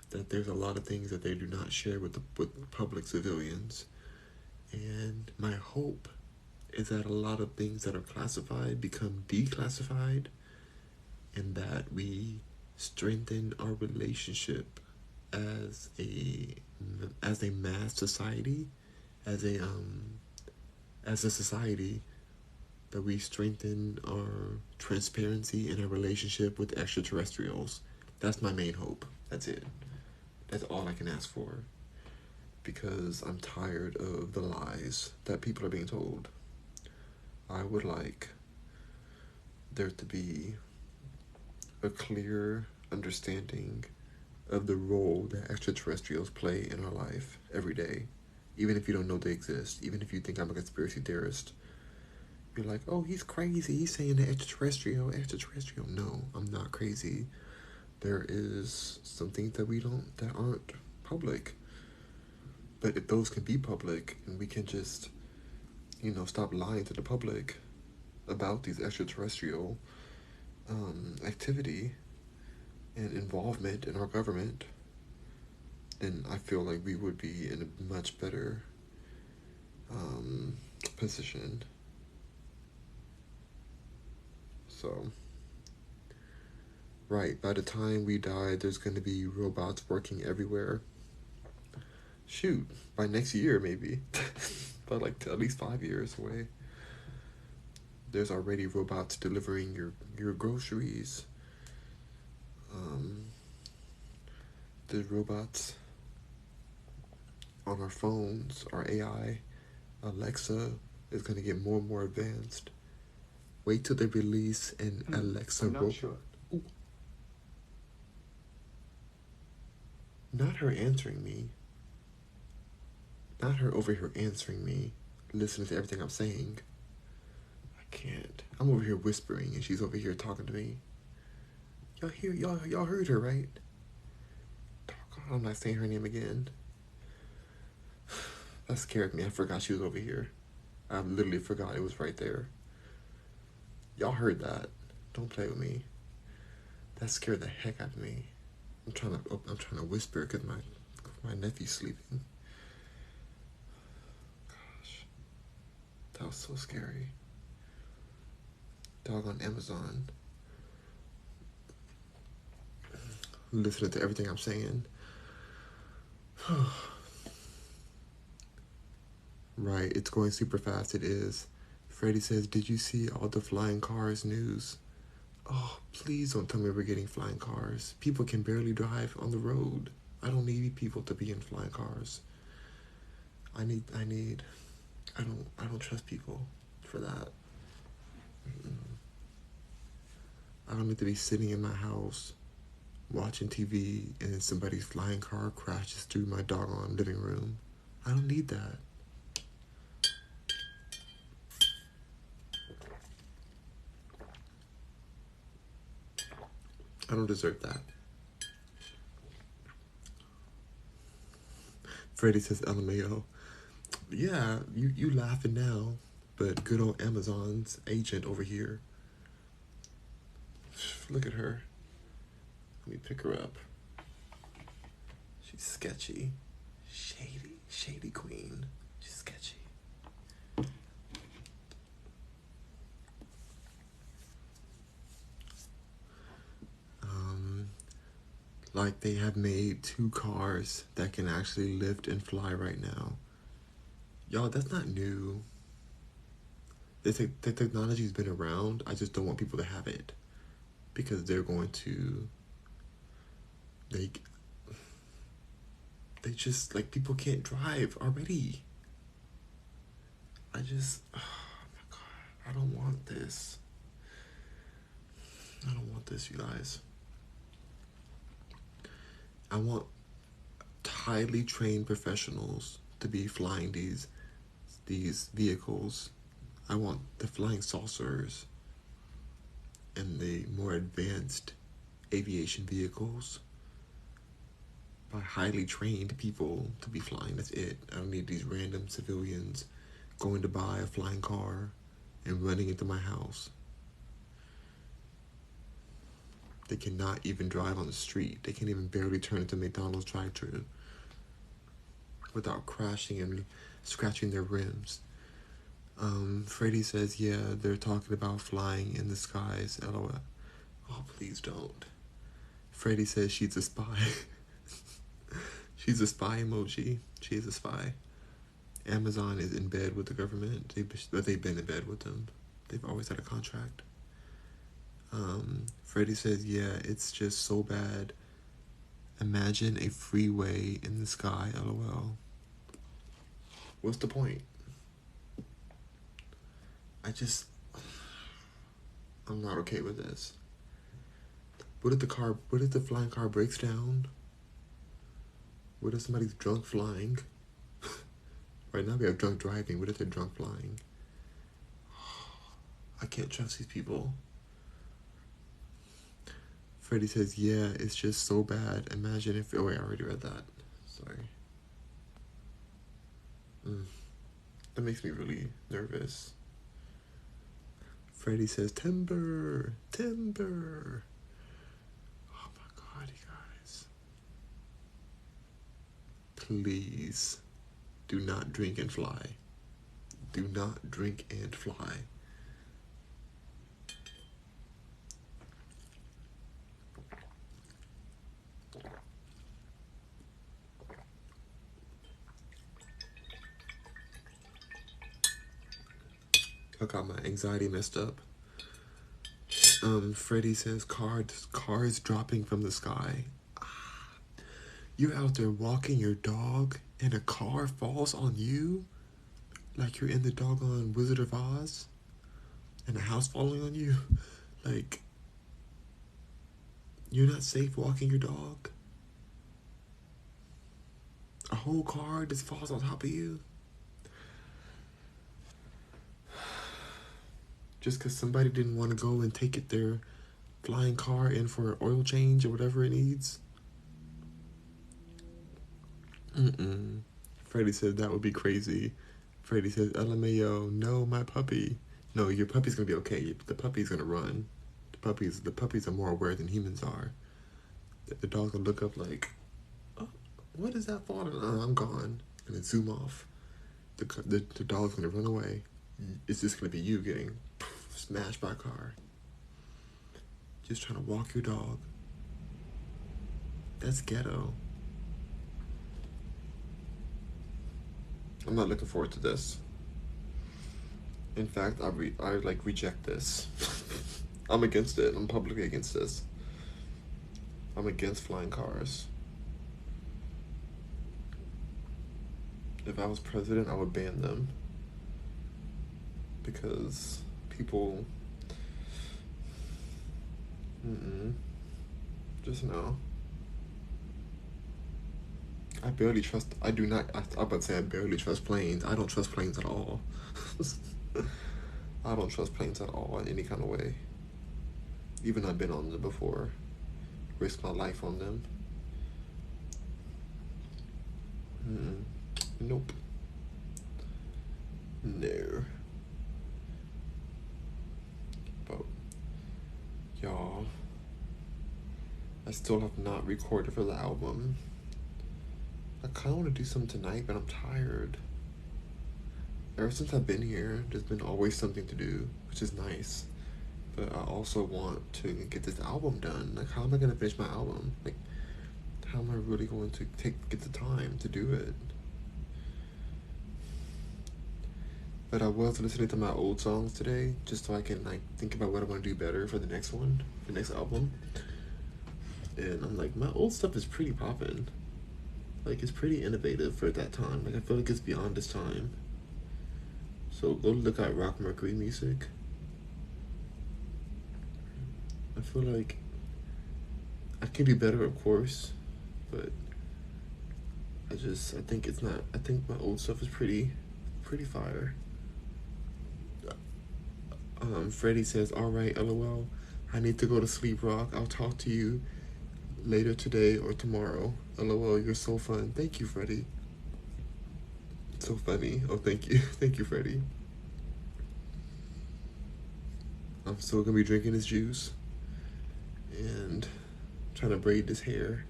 that there's a lot of things that they do not share with public civilians. And my hope is that a lot of things that are classified become declassified, and that we strengthen our relationship as a mass society, as a society, that we strengthen our transparency in our relationship with extraterrestrials. That's my main hope. That's it. That's all I can ask for. Because I'm tired of the lies that people are being told. I would like there to be a clear understanding of the role that extraterrestrials play in our life every day. Even if you don't know they exist, even if you think I'm a conspiracy theorist, you're like, oh, he's crazy, he's saying the extraterrestrial. No, I'm not crazy. There is some things that aren't public. But if those can be public, and we can just, stop lying to the public about these extraterrestrial activity and involvement in our government, then I feel like we would be in a much better position. So, right, by the time we die, there's going to be robots working everywhere. Shoot, by next year maybe. By like at least 5 years away. There's already robots delivering your groceries. There's robots on our phones, our AI, Alexa is going to get more and more advanced. Wait till they release an Alexa robot. Sure. Not her answering me. Not her over here answering me, listening to everything I'm saying. I can't. I'm over here whispering and she's over here talking to me. Y'all heard her, right? I'm not saying her name again. That scared me. I forgot she was over here. I literally forgot it was right there. Y'all heard that. Don't play with me. That scared the heck out of me. I'm trying to whisper because my nephew's sleeping. Gosh. That was so scary. Dog on Amazon. Listening to everything I'm saying. Right, it's going super fast. It is. Freddie says, did you see all the flying cars news? Oh, please don't tell me we're getting flying cars. People can barely drive on the road. I don't need people to be in flying cars. I don't trust people for that. I don't need to be sitting in my house watching TV and then somebody's flying car crashes through my doggone living room. I don't need that. I don't deserve that. Freddie says LMAO. Yeah, you laughing now, but good old Amazon's agent over here. Look at her. Let me pick her up. She's sketchy. Shady queen. She's sketchy. Like they have made 2 cars that can actually lift and fly right now. Y'all, that's not new. The technology's been around. I just don't want people to have it. Because they're going to... They just, like, people can't drive already. Oh my God. I don't want this. I don't want this, you guys. I want highly trained professionals to be flying these vehicles. I want the flying saucers and the more advanced aviation vehicles by highly trained people to be flying. That's it. I don't need these random civilians going to buy a flying car and running into my house. They cannot even drive on the street. They can't even barely turn into McDonald's drive-thru without crashing and scratching their rims. Freddie says, yeah, they're talking about flying in the skies, LOL. Oh, please don't. Freddie says she's a spy. She's a spy emoji. She is a spy. Amazon is in bed with the government. They've been in bed with them. They've always had a contract. Freddie says, yeah, it's just so bad. Imagine a freeway in the sky, LOL. What's the point? I'm not okay with this. What if the flying car breaks down? What if somebody's drunk flying? Right now we have drunk driving. What if they're drunk flying? I can't trust these people. Freddie says, yeah, it's just so bad. Imagine if... Oh, wait, I already read that. Sorry. That makes me really nervous. Freddie says, timber. Oh my God, you guys. Please do not drink and fly. Do not drink and fly. I got my anxiety messed up. Freddie says cars dropping from the sky. You're out there walking your dog and a car falls on you? Like you're in the doggone Wizard of Oz and a house falling on you. Like, you're not safe walking your dog. A whole car just falls on top of you. Just because somebody didn't want to go and take their flying car in for an oil change or whatever it needs. Freddie said that would be crazy. Freddie says, LMAO, no, my puppy. No, your puppy's gonna be okay. The puppy's gonna run. The puppies are more aware than humans are. The dog's gonna look up like, oh, what is that falling? Oh, I'm gone. And then zoom off. The dog's gonna run away. It's just gonna be you getting smashed by a car. Just trying to walk your dog. That's ghetto. I'm not looking forward to this. In fact, I reject this. I'm against it. I'm publicly against this. I'm against flying cars. If I was president, I would ban them. Because people... Just no. I about to say I barely trust planes. I don't trust planes at all. I don't trust planes at all in any kind of way. Even I've been on them before. Risked my life on them. Nope. No. But, y'all, I still have not recorded for the album. I kind of want to do something tonight, but I'm tired. Ever since I've been here, there's been always something to do, which is nice. But I also want to get this album done. Like, how am I going to finish my album? Like, how am I really going to get the time to do it? But I was listening to my old songs today, just so I can, like, think about what I want to do better for the next one, the next album. And I'm like, my old stuff is pretty poppin'. Like, it's pretty innovative for that time. Like, I feel like it's beyond this time. So go look at rock Mercury music. I feel like I can do better, of course, but I think my old stuff is pretty fire. Freddie says, alright, LOL, I need to go to sleep, Rock. I'll talk to you later today or tomorrow. LOL, you're so fun. Thank you, Freddie. So funny. Oh, thank you. Thank you, Freddie. I'm still gonna be drinking his juice and trying to braid this hair.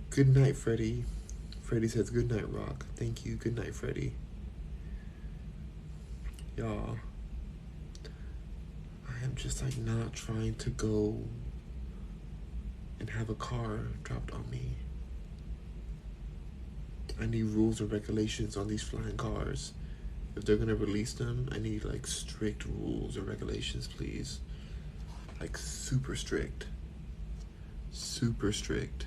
Good night, Freddie. Freddie says, good night, Rock. Thank you. Good night, Freddie. Y'all, I am just like not trying to go and have a car dropped on me. I need rules and regulations on these flying cars. If they're gonna release them, I need like strict rules and regulations, please. Like super strict. Super strict.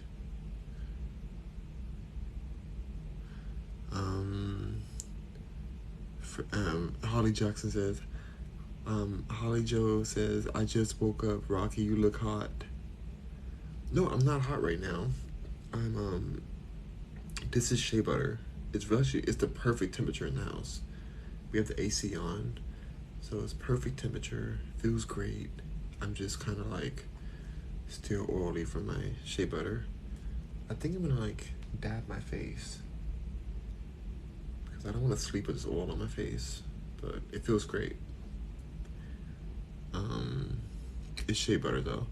Holly Jackson says, Holly Joe says, I just woke up, Rocky, you look hot. No, I'm not hot right now. This is shea butter. It's the perfect temperature in the house. We have the AC on, so it's perfect temperature, feels great. I'm just kind of like still oily from my shea butter. I think I'm gonna like dab my face because I don't want to sleep with this oil on my face, but it feels great. It's shea butter though.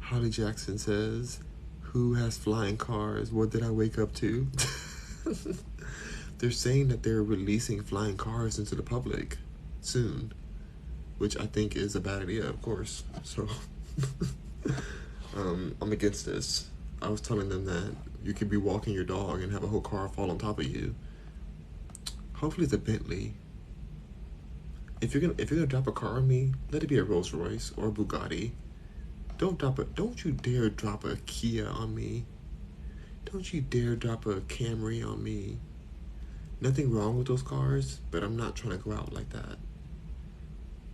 Holly Jackson says, who has flying cars? What did I wake up to? They're saying that they're releasing flying cars into the public soon, which I think is a bad idea, of course. So I'm against this. I was telling them that you could be walking your dog and have a whole car fall on top of you. Hopefully it's a Bentley. If you're gonna drop a car on me, let it be a Rolls Royce or a Bugatti. Don't you dare drop a Kia on me. Don't you dare drop a Camry on me. Nothing wrong with those cars, but I'm not trying to go out like that.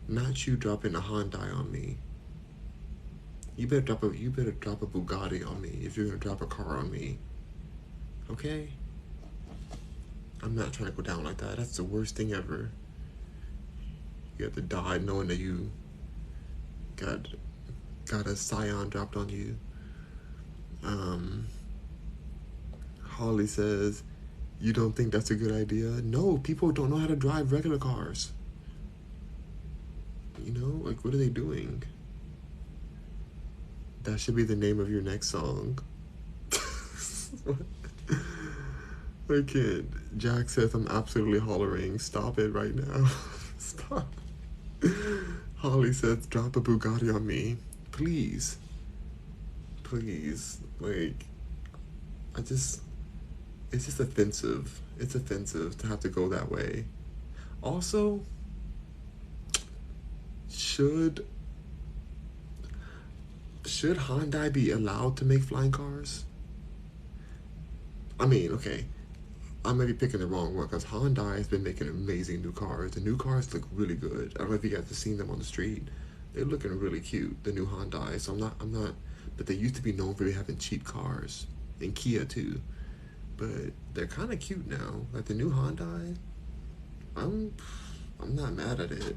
Not you dropping a Hyundai on me. You better drop a Bugatti on me if you're gonna drop a car on me. Okay? I'm not trying to go down like that. That's the worst thing ever. You have to die knowing that you got a scion dropped on you. Holly says, you don't think that's a good idea? No, people don't know how to drive regular cars. You know, like, what are they doing? That should be the name of your next song. I can't. Jack says I'm absolutely hollering. Stop it right now. Stop. Holly says, drop a Bugatti on me. Please. Please. Like, it's just offensive. It's offensive to have to go that way. Also, should Hyundai be allowed to make flying cars? I mean, okay, I may be picking the wrong one because Hyundai has been making amazing new cars. The new cars look really good. I don't know if you guys have seen them on the street. They're looking really cute, the new Hyundai. So I'm not, but they used to be known for having cheap cars, and Kia too. But they're kind of cute now. Like the new Hyundai, I'm not mad at it.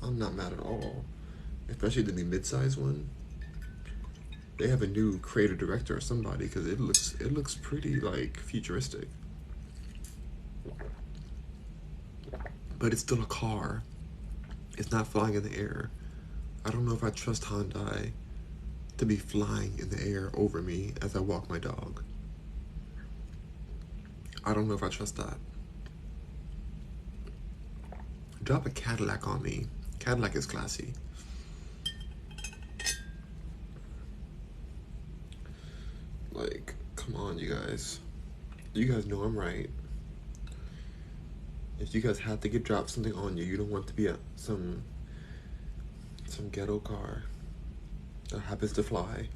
I'm not mad at all. Especially the new midsize one. They have a new creative director or somebody because it looks pretty like futuristic. But it's still a car. It's not flying in the air. I don't know if I trust Hyundai to be flying in the air over me as I walk my dog. I don't know if I trust that. Drop a Cadillac on me. Cadillac is classy. Like, come on, you guys. You guys know I'm right. If you guys have to get dropped something on you, you don't want to be some ghetto car that happens to fly.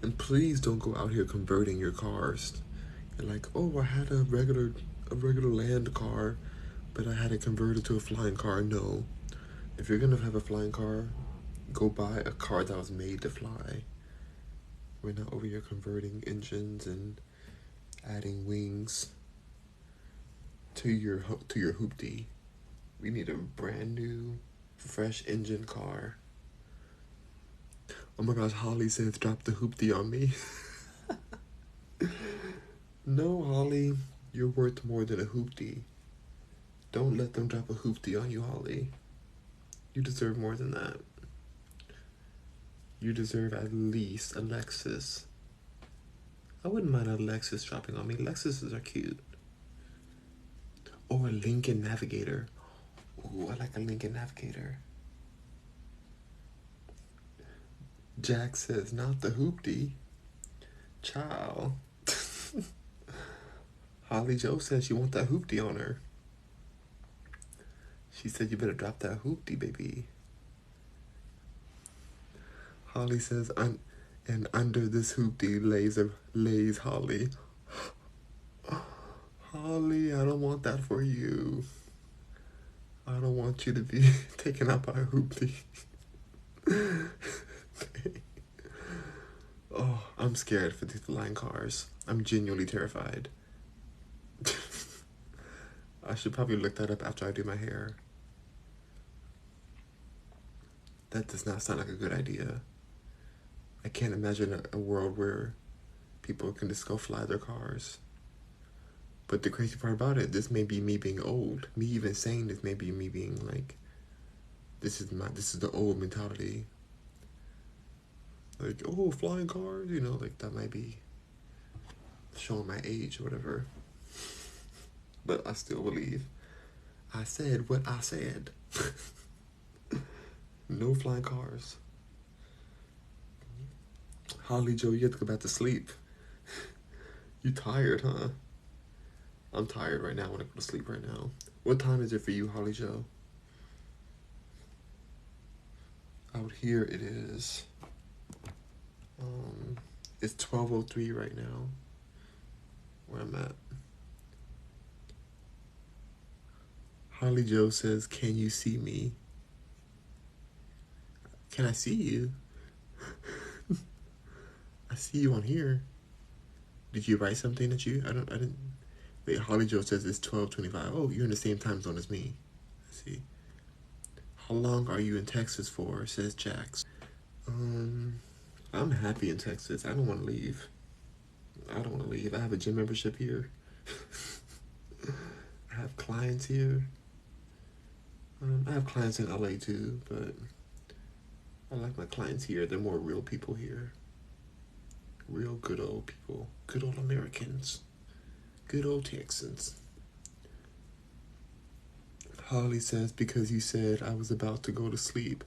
And please don't go out here converting your cars. And like, oh, I had a regular land car, but I had it converted to a flying car. No. If you're gonna have a flying car, go buy a car that was made to fly. We're not over here converting engines and adding wings to your hoopty. We need a brand new, fresh engine car. Oh my gosh, Holly says drop the hoopty on me. No, Holly, you're worth more than a hoopty. Don't let them drop a hoopty on you, Holly. You deserve more than that. You deserve at least a Lexus. I wouldn't mind a Lexus dropping on me. Lexuses are cute. Or a Lincoln Navigator. Ooh, I like a Lincoln Navigator. Jack says, not the hoopty. Ciao. Holly Joe says she wants that hoopty on her. She said you better drop that hoopty, baby. Holly says, and under this hoopty lays Holly. Holly, I don't want that for you. I don't want you to be taken out by a hoopty. Oh, I'm scared for these flying cars. I'm genuinely terrified. I should probably look that up after I do my hair. That does not sound like a good idea. I can't imagine a world where people can just go fly their cars. But the crazy part about it, this may be me being old. Me even saying this may be me being like, this is the old mentality. Like, oh, flying cars, you know, like that might be showing my age or whatever. But I still believe I said what I said. No flying cars. Holly Joe, you have to go back to sleep. You tired, huh? I'm tired right now. I want to go to sleep right now. What time is it for you, Holly Joe? Out here it is. It's 12:03 right now. Where I'm at. Holly Joe says, can you see me? Can I see you? I see you on here. Did you write something that you? I didn't. Wait, Holly Joe says it's 12:25. Oh, you're in the same time zone as me. I see. How long are you in Texas for? Says Jax. I'm happy in Texas. I don't want to leave. I don't want to leave. I have a gym membership here. I have clients here. I have clients in LA too, but I like my clients here. They're more real people here. Real good old people. Good old Americans. Good old Texans. Holly says, because you said I was about to go to sleep.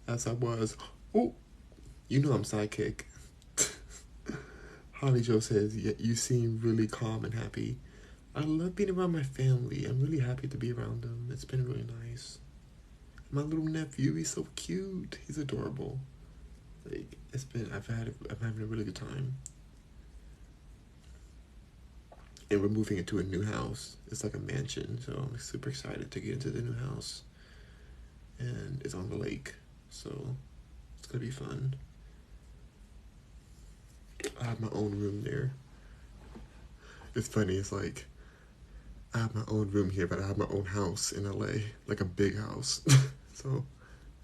As I was. Oh, you know I'm sidekick. Holly Joe says, yeah, you seem really calm and happy. I love being around my family. I'm really happy to be around them. It's been really nice. My little nephew, he's so cute. He's adorable. Like, I'm having a really good time. And we're moving into a new house. It's like a mansion, so I'm super excited to get into the new house. And it's on the lake, so it's gonna be fun. I have my own room there. It's funny, it's like, I have my own room here, but I have my own house in LA, like a big house. So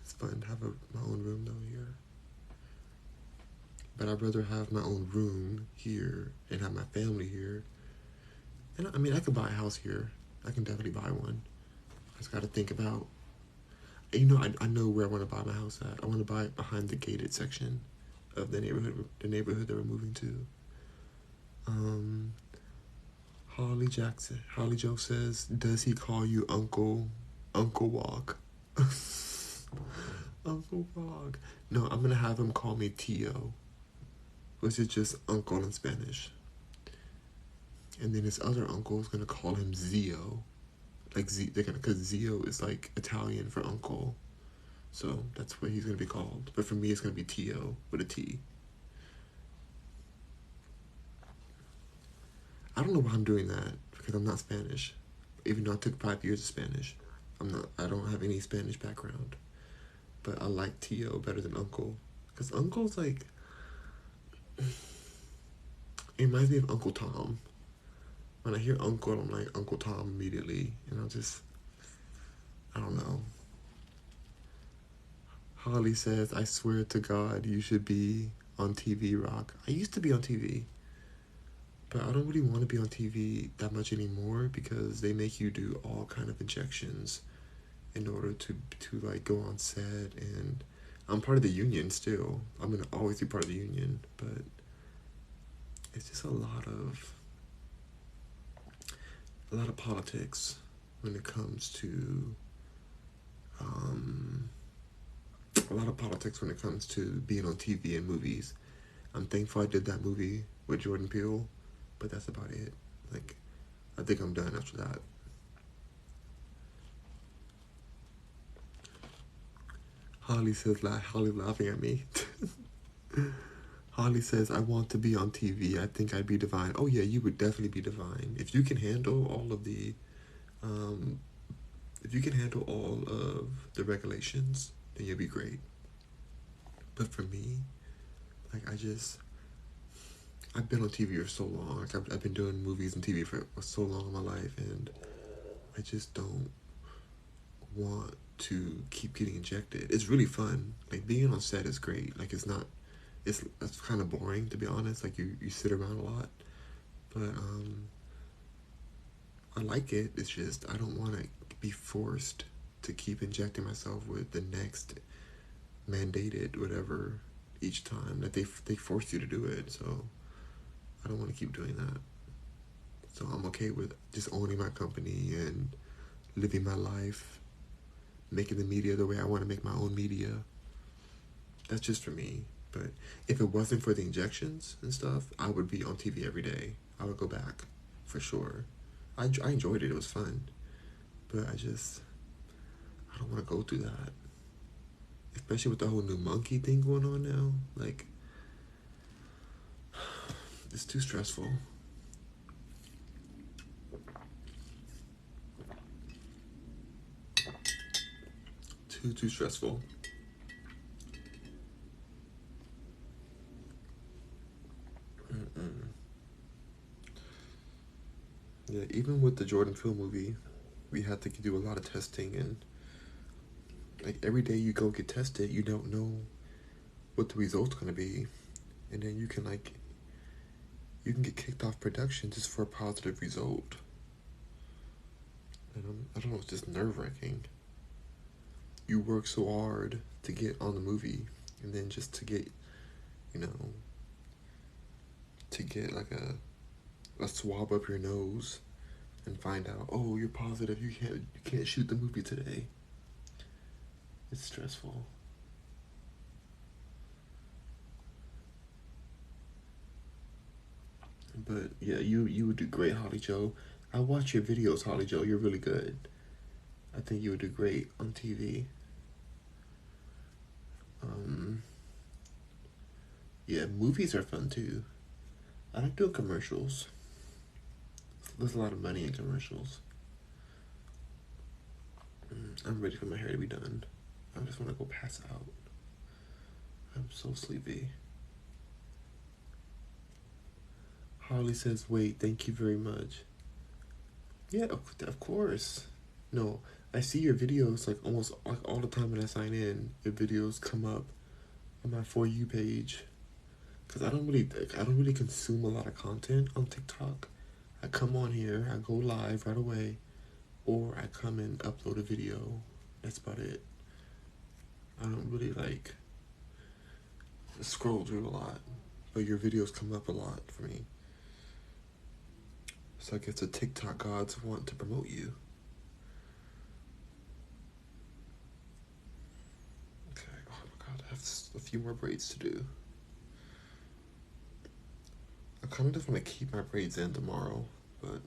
it's fun to have my own room though here. But I'd rather have my own room here and have my family here. And I mean, I could buy a house here. I can definitely buy one. I just gotta think about, you know, I know where I want to buy my house at. I want to buy it behind the gated section of the neighborhood that we're moving to. Holly Joe says, does he call you Uncle Walk? Uncle Walk. No, I'm gonna have him call me Tio, which is just uncle in Spanish. And then his other uncle is gonna call him Zio, like because Zio is like Italian for uncle, so that's what he's gonna be called. But for me, it's gonna be Tio with a T. I don't know why I'm doing that because I'm not Spanish, even though I took 5 years of Spanish. I don't have any Spanish background, but I like Tio better than uncle because uncle's like, it reminds me of Uncle Tom. When I hear uncle, I'm like Uncle Tom immediately, and I don't know. Holly says, I swear to God, you should be on TV, Rock. I used to be on TV, but I don't really want to be on TV that much anymore because they make you do all kind of injections in order to like go on set, and I'm part of the union still. I'm gonna always be part of the union, but it's just a lot of politics when it comes to being on TV and movies. I'm thankful I did that movie with Jordan Peele, but that's about it. Like, I think I'm done after that. Holly laughing at me. Holly says, I want to be on TV. I think I'd be divine. Oh yeah, you would definitely be divine. If you can handle all of the regulations, then you'll be great. But for me, like, I've been on TV for so long. Like, I've been doing movies and TV for so long in my life, and I just don't want to keep getting injected. It's really fun. Like, being on set is great. Like, it's kind of boring, to be honest. Like, you sit around a lot, but I like it. It's just I don't want to be forced to keep injecting myself with the next mandated whatever each time that they force you to do it. So I don't want to keep doing that. So I'm okay with just owning my company and living my life, making the media the way I want to make my own media. That's just for me. But if it wasn't for the injections and stuff, I would be on TV every day. I would go back for sure. I enjoyed it. It was fun. But I don't want to go through that. Especially with the whole new monkey thing going on now. Like, it's too stressful. too stressful. Mm-mm. Yeah, even with the Jordan Peele movie, we had to do a lot of testing, and like every day you go get tested, you don't know what the result's gonna be, and then you can get kicked off production just for a positive result. And I don't know, it's just nerve wracking. You work so hard to get on the movie, and then just to get, you know, to get like a swab up your nose and find out, oh, you're positive, you can't shoot the movie today. It's stressful. But yeah, you would do great, Holly Joe. I watch your videos, Holly Joe. You're really good. I think you would do great on TV. Um, yeah, movies are fun too. I like doing commercials. There's a lot of money in commercials. I'm ready for my hair to be done. I just want to go pass out. I'm so sleepy. Holly says, wait, thank you very much. Yeah, of course. No, I see your videos like almost like all the time when I sign in. Your videos come up on my For You page. Cause I don't really consume a lot of content on TikTok. I come on here, I go live right away, or I come and upload a video. That's about it. I don't really like scroll through a lot, but your videos come up a lot for me. So I guess the TikTok gods want to promote you. Okay. Oh my god, I have a few more braids to do. I kind of just want to keep my braids in tomorrow, but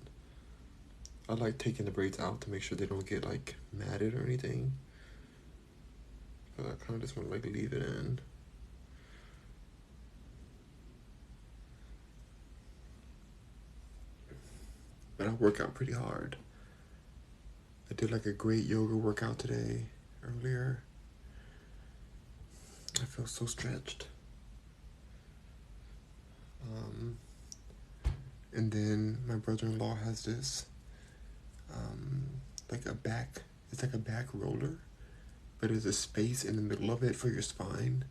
I like taking the braids out to make sure they don't get like matted or anything. But I kind of just want to like leave it in. But I work out pretty hard. I did like a great yoga workout today, earlier. I feel so stretched. And then my brother-in-law has this, it's like a back roller, but there's a space in the middle of it for your spine.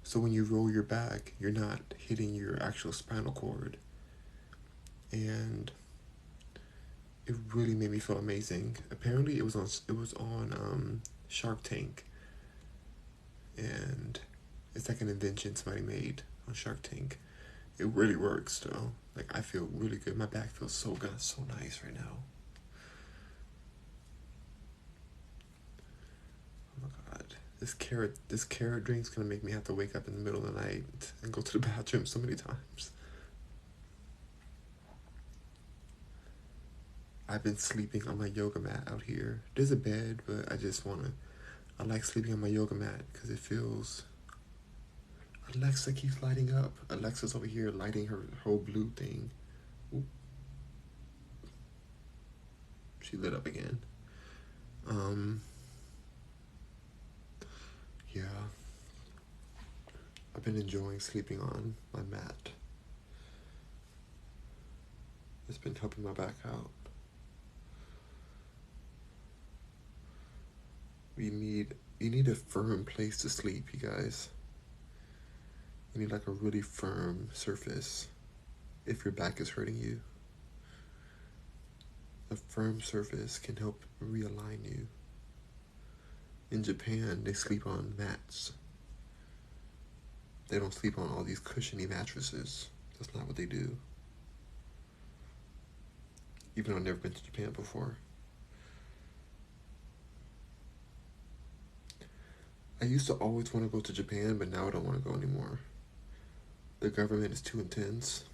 So when you roll your back, you're not hitting your actual spinal cord. And it really made me feel amazing. Apparently it was on Shark Tank. And it's like an invention somebody made on Shark Tank. It really works though. Like I feel really good. My back feels so good, so nice right now. Oh my god. This carrot drink's gonna make me have to wake up in the middle of the night and go to the bathroom so many times. I've been sleeping on my yoga mat out here. There's a bed, but I like sleeping on my yoga mat because it feels. Alexa keeps lighting up. Alexa's over here lighting her whole blue thing. Oop. She lit up again. Yeah. I've been enjoying sleeping on my mat. It's been helping my back out. You need a firm place to sleep, you guys. You need like a really firm surface if your back is hurting you. A firm surface can help realign you. In Japan, they sleep on mats. They don't sleep on all these cushiony mattresses. That's not what they do. Even though I've never been to Japan before. I used to always want to go to Japan, but now I don't want to go anymore. The government is too intense.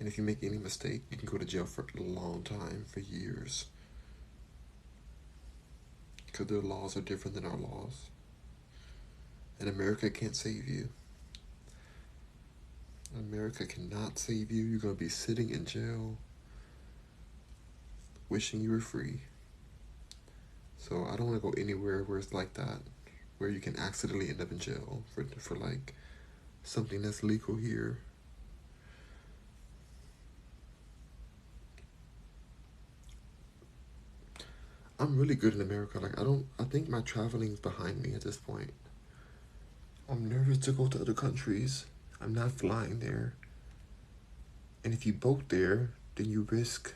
And if you make any mistake, you can go to jail for a long time, for years. Because their laws are different than our laws. And America can't save you. America cannot save you. You're going to be sitting in jail, wishing you were free. So I don't want to go anywhere where it's like that, where you can accidentally end up in jail for like something that's legal here. I'm really good in America. Like I think my traveling's behind me at this point. I'm nervous to go to other countries. I'm not flying there. And if you boat there, then you risk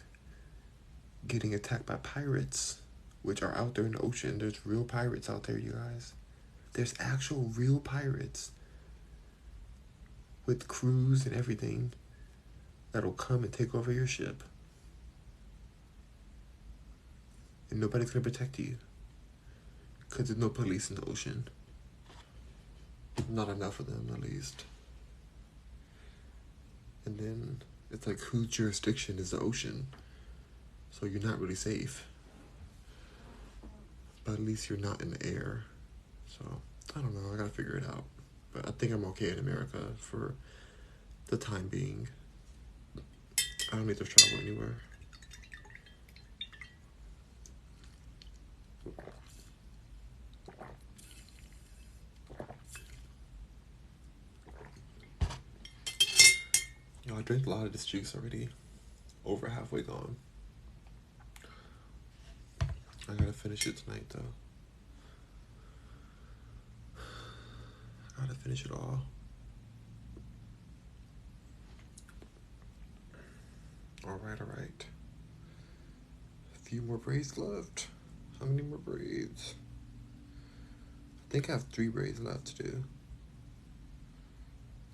getting attacked by pirates, which are out there in the ocean. There's real pirates out there, you guys. There's actual real pirates with crews and everything that'll come and take over your ship. And nobody's gonna protect you. Because there's no police in the ocean. Not enough of them, at least. And then it's like, whose jurisdiction is the ocean? So you're not really safe. But at least you're not in the air. So, I don't know, I gotta figure it out. But I think I'm okay in America for the time being. I don't need to travel anywhere. I drank a lot of this juice already. Over halfway gone. I gotta finish it tonight, though. I gotta finish it all. Alright. A few more braids left. How many more braids? I think I have 3 braids left to do.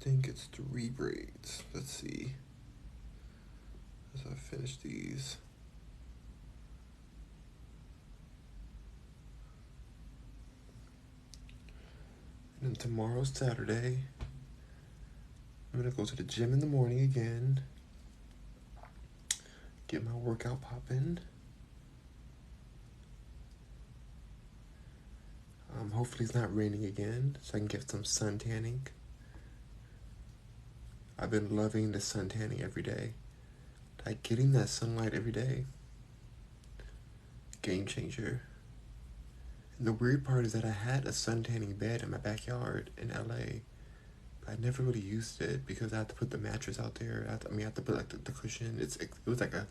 I think it's 3 braids. Let's see. As I finish these. And then tomorrow's Saturday. I'm gonna go to the gym in the morning again. Get my workout popping. Hopefully it's not raining again, so I can get some sun tanning. I've been loving the sun tanning every day. Like getting that sunlight every day. Game changer. And the weird part is that I had a sun tanning bed in my backyard in LA. But I never really used it because I had to put the mattress out there. I had to put like the cushion. It was like a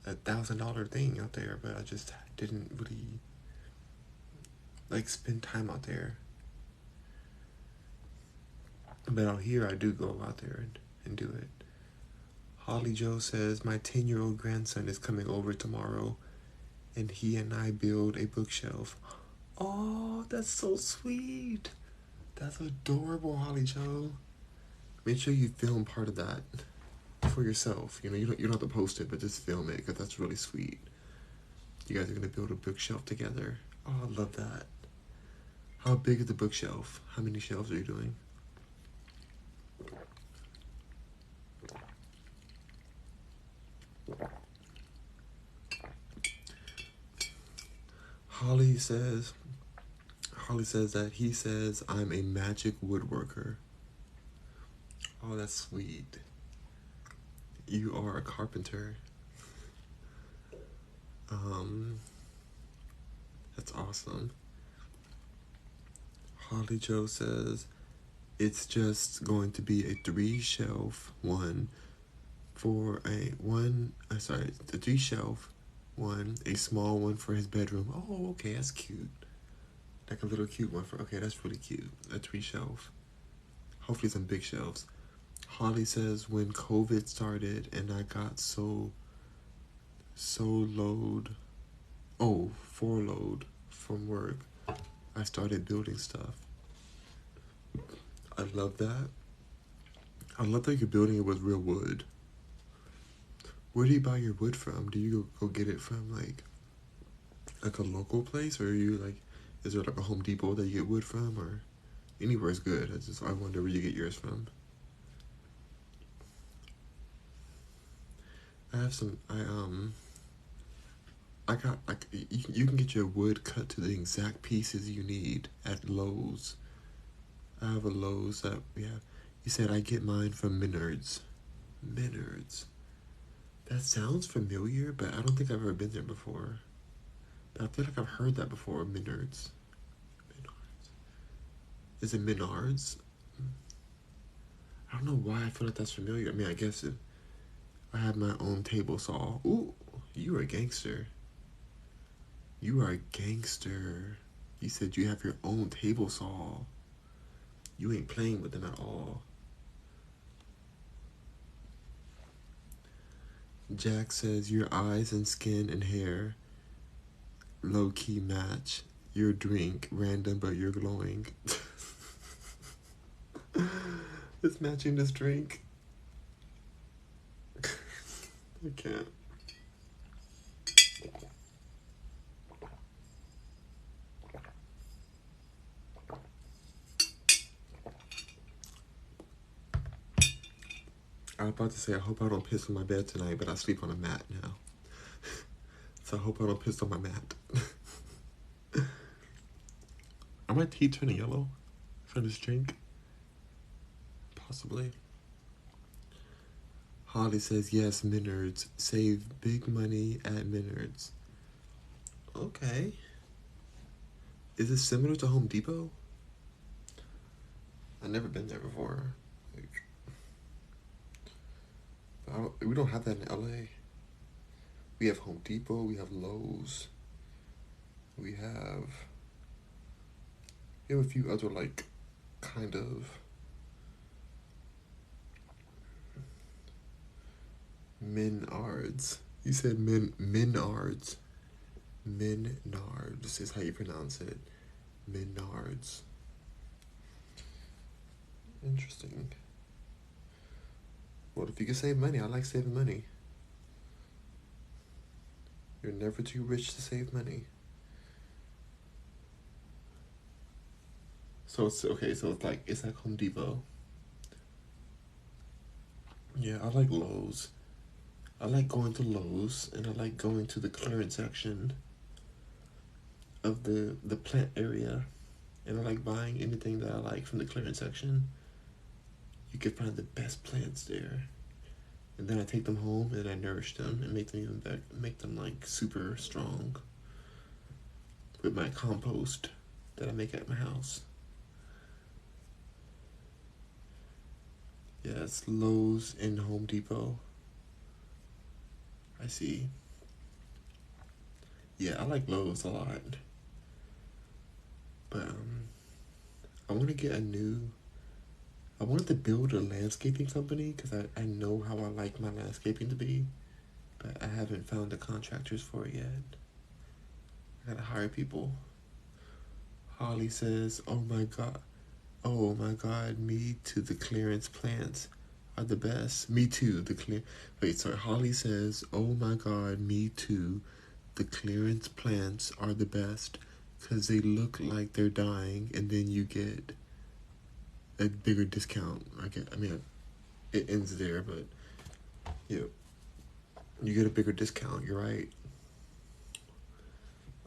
$1,000 thing out there, but I just didn't really like spend time out there. But out here I do go out there and do it. Holly Joe says, my 10-year-old grandson is coming over tomorrow and he and I build a bookshelf. Oh, that's so sweet. That's adorable, Holly Joe. Make sure you film part of that for yourself. You don't have to post it, but just film it because that's really sweet. You guys are gonna build a bookshelf together. Oh, I love that. How big is the bookshelf? How many shelves are you doing? Holly says that he says I'm a magic woodworker. Oh, that's sweet. You are a carpenter. That's awesome. Holly Joe says it's just going to be a 3-shelf one, a 3-shelf one, a small one for his bedroom. Oh, okay, that's cute. Like a little cute one okay, that's really cute. A 3-shelf. Hopefully some big shelves. Holly says when COVID started and I got furloughed from work, I started building stuff. I love that. I love that you're building it with real wood. Where do you buy your wood from? Do you go get it from like a local place, or are you like, is there like a Home Depot that you get wood from, or anywhere is good? I wonder where you get yours from. I have some. I got like you can get your wood cut to the exact pieces you need at Lowe's. I have a Lowe's that we have. He said I get mine from Menards. Menards. That sounds familiar, but I don't think I've ever been there before. I feel like I've heard that before. Menards. Is it Menards? I don't know why I feel like that's familiar. I mean, I guess if I had my own table saw. Ooh, you are a gangster. You are a gangster. You said you have your own table saw. You ain't playing with them at all. Jack says your eyes and skin and hair low-key match. Your drink, random, but you're glowing. It's matching this drink. I can't. I was about to say, I hope I don't piss on my bed tonight, but I sleep on a mat now. So I hope I don't piss on my mat. Are my teeth turning yellow from this drink? Possibly. Holly says, yes, Menards. Save big money at Menards. Okay. Is this similar to Home Depot? I've never been there before. We don't have that in LA. We have Home Depot, we have Lowe's. We have a few other, like, kind of Menards. You said Menards. Menards is how you pronounce it. Menards. Interesting. Well, if you can save money, I like saving money. You're never too rich to save money. So it's okay, so it's like Home Depot. Yeah, I like Lowe's. I like going to Lowe's, and I like going to the clearance section of the plant area, and I like buying anything that I like from the clearance section. You can find the best plants there, and then I take them home and I nourish them and make them even better, make them like super strong with my compost that I make at my house. Yeah, it's Lowe's and Home Depot. I see. Yeah, I like Lowe's a lot. But I want to get I wanted to build a landscaping company because I know how I like my landscaping to be, but I haven't found the contractors for it yet. I gotta hire people. Holly says, oh my god, me too, the clearance plants are the best. Me too, Holly says, oh my god, me too, the clearance plants are the best because they look like they're dying and then you get a bigger discount. It ends there, but yeah, you get a bigger discount. You're right.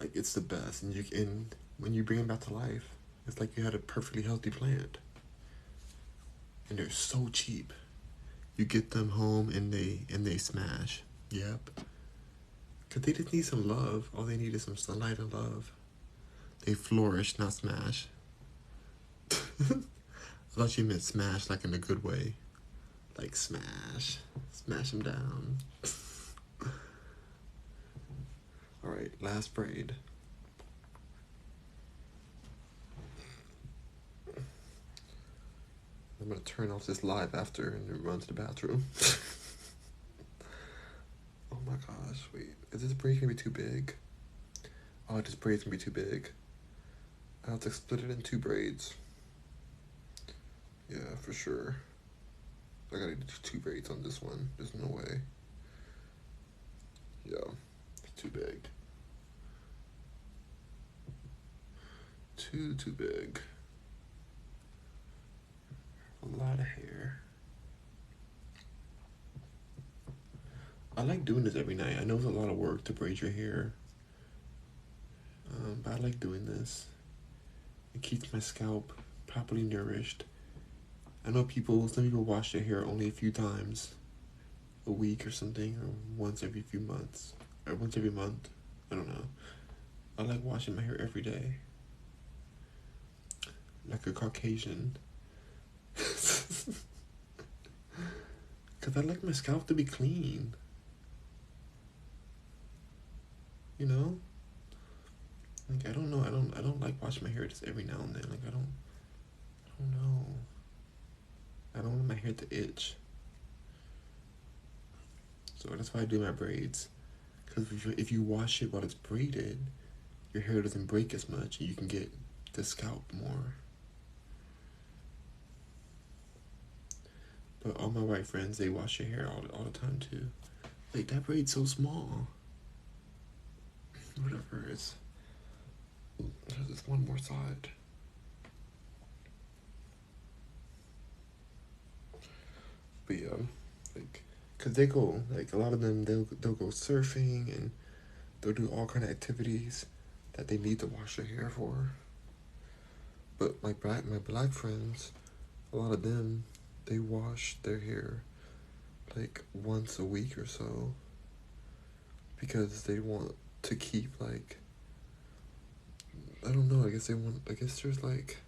Like, it's the best, and when you bring them back to life, it's like you had a perfectly healthy plant, and they're so cheap. You get them home and they smash. Yep. Cause they just need some love. All they need is some sunlight and love. They flourish, not smash. I thought you meant smash like in a good way. Like smash them down. Alright, last braid. I'm gonna turn off this live after and run to the bathroom. Oh my gosh, wait. Is this braid gonna be too big? Oh, this braid's gonna be too big. I have to split it in 2 braids. Yeah, for sure. I gotta do 2 braids on this one. There's no way. Yeah, it's too big. Too big. A lot of hair. I like doing this every night. I know it's a lot of work to braid your hair. But I like doing this. It keeps my scalp properly nourished. I know some people wash their hair only a few times a week or something, or once every few months, or once every month. I don't know. I like washing my hair every day. Like a Caucasian. Because I like my scalp to be clean. You know? Like, I don't know. I don't like washing my hair just every now and then. Like, I don't know. I don't want my hair to itch. So that's why I do my braids. Because if you wash it while it's braided, your hair doesn't break as much and you can get the scalp more. But all my white friends, they wash their hair all the time too. Like, that braid's so small. Whatever, there's just one more side. But yeah, like, cause they go, like, a lot of them, they'll go surfing and they'll do all kind of activities that they need to wash their hair for. But my black friends, a lot of them, they wash their hair like once a week or so because they want to keep, like, I don't know, I guess there's like,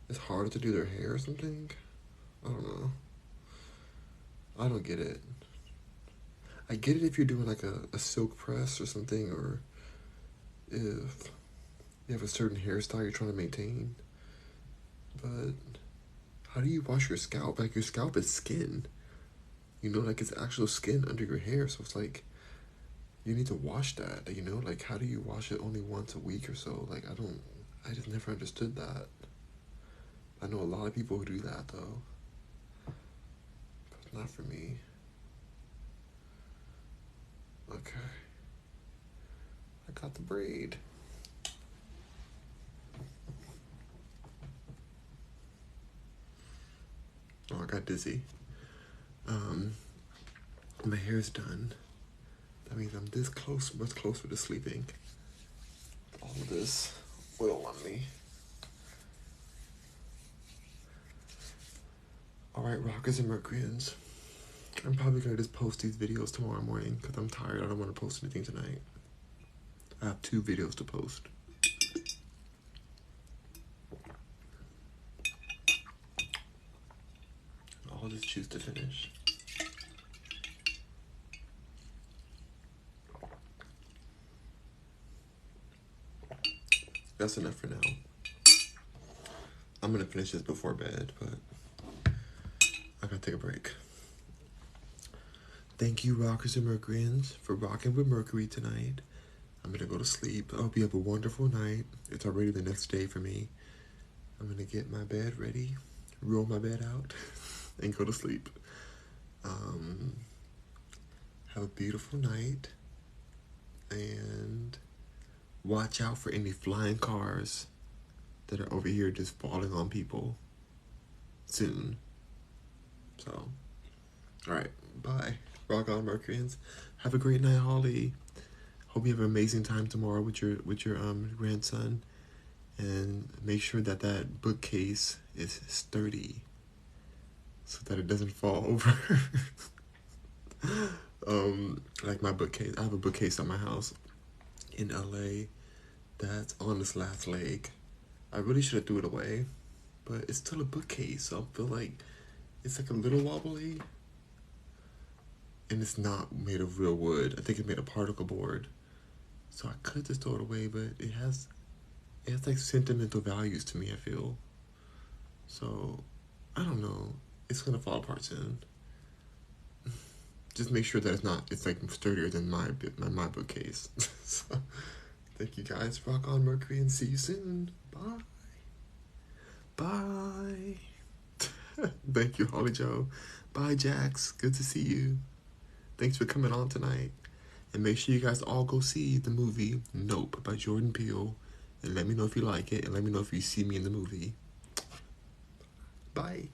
it's harder to do their hair or something. I don't know. I don't get it. I get it if you're doing like a silk press or something, or if you have a certain hairstyle you're trying to maintain. But how do you wash your scalp? Like, your scalp is skin. You know, like, it's actual skin under your hair. So it's like, you need to wash that, you know? Like, how do you wash it only once a week or so? Like, I just never understood that. I know a lot of people who do that, though. But not for me. Okay. I got the braid. Oh, I got dizzy. My hair's done. That means I'm this close, much closer to sleeping. All of this oil on me. Alright, rockers and Mercuryans. I'm probably gonna just post these videos tomorrow morning because I'm tired. I don't want to post anything tonight. I have 2 videos to post. I'll just choose to finish. That's enough for now. I'm gonna finish this before bed, but I gotta take a break. Thank you, rockers and Mercuryans, for rocking with Mercury tonight. I'm gonna go to sleep. I hope you have a wonderful night. It's already the next day for me. I'm gonna get my bed ready, roll my bed out, and go to sleep. Have a beautiful night, and watch out for any flying cars that are over here just falling on people soon. So, alright, bye. Rock on, Mercuryans. Have a great night, Holly. Hope you have an amazing time tomorrow with your grandson. And make sure that bookcase is sturdy so that it doesn't fall over. Like my bookcase. I have a bookcase at my house in LA that's on its last leg. I really should have threw it away, but it's still a bookcase, so I feel like it's like a little wobbly. And it's not made of real wood. I think it's made of particle board. So I could just throw it away, but it has like sentimental values to me, I feel. So, I don't know. It's gonna fall apart soon. Just make sure that it's like sturdier than my bookcase. So, thank you guys. Rock on, Mercury, and see you soon. Bye. Bye. Thank you, Holly Joe. Bye, Jax. Good to see you. Thanks for coming on tonight. And make sure you guys all go see the movie Nope by Jordan Peele. And let me know if you like it. And let me know if you see me in the movie. Bye.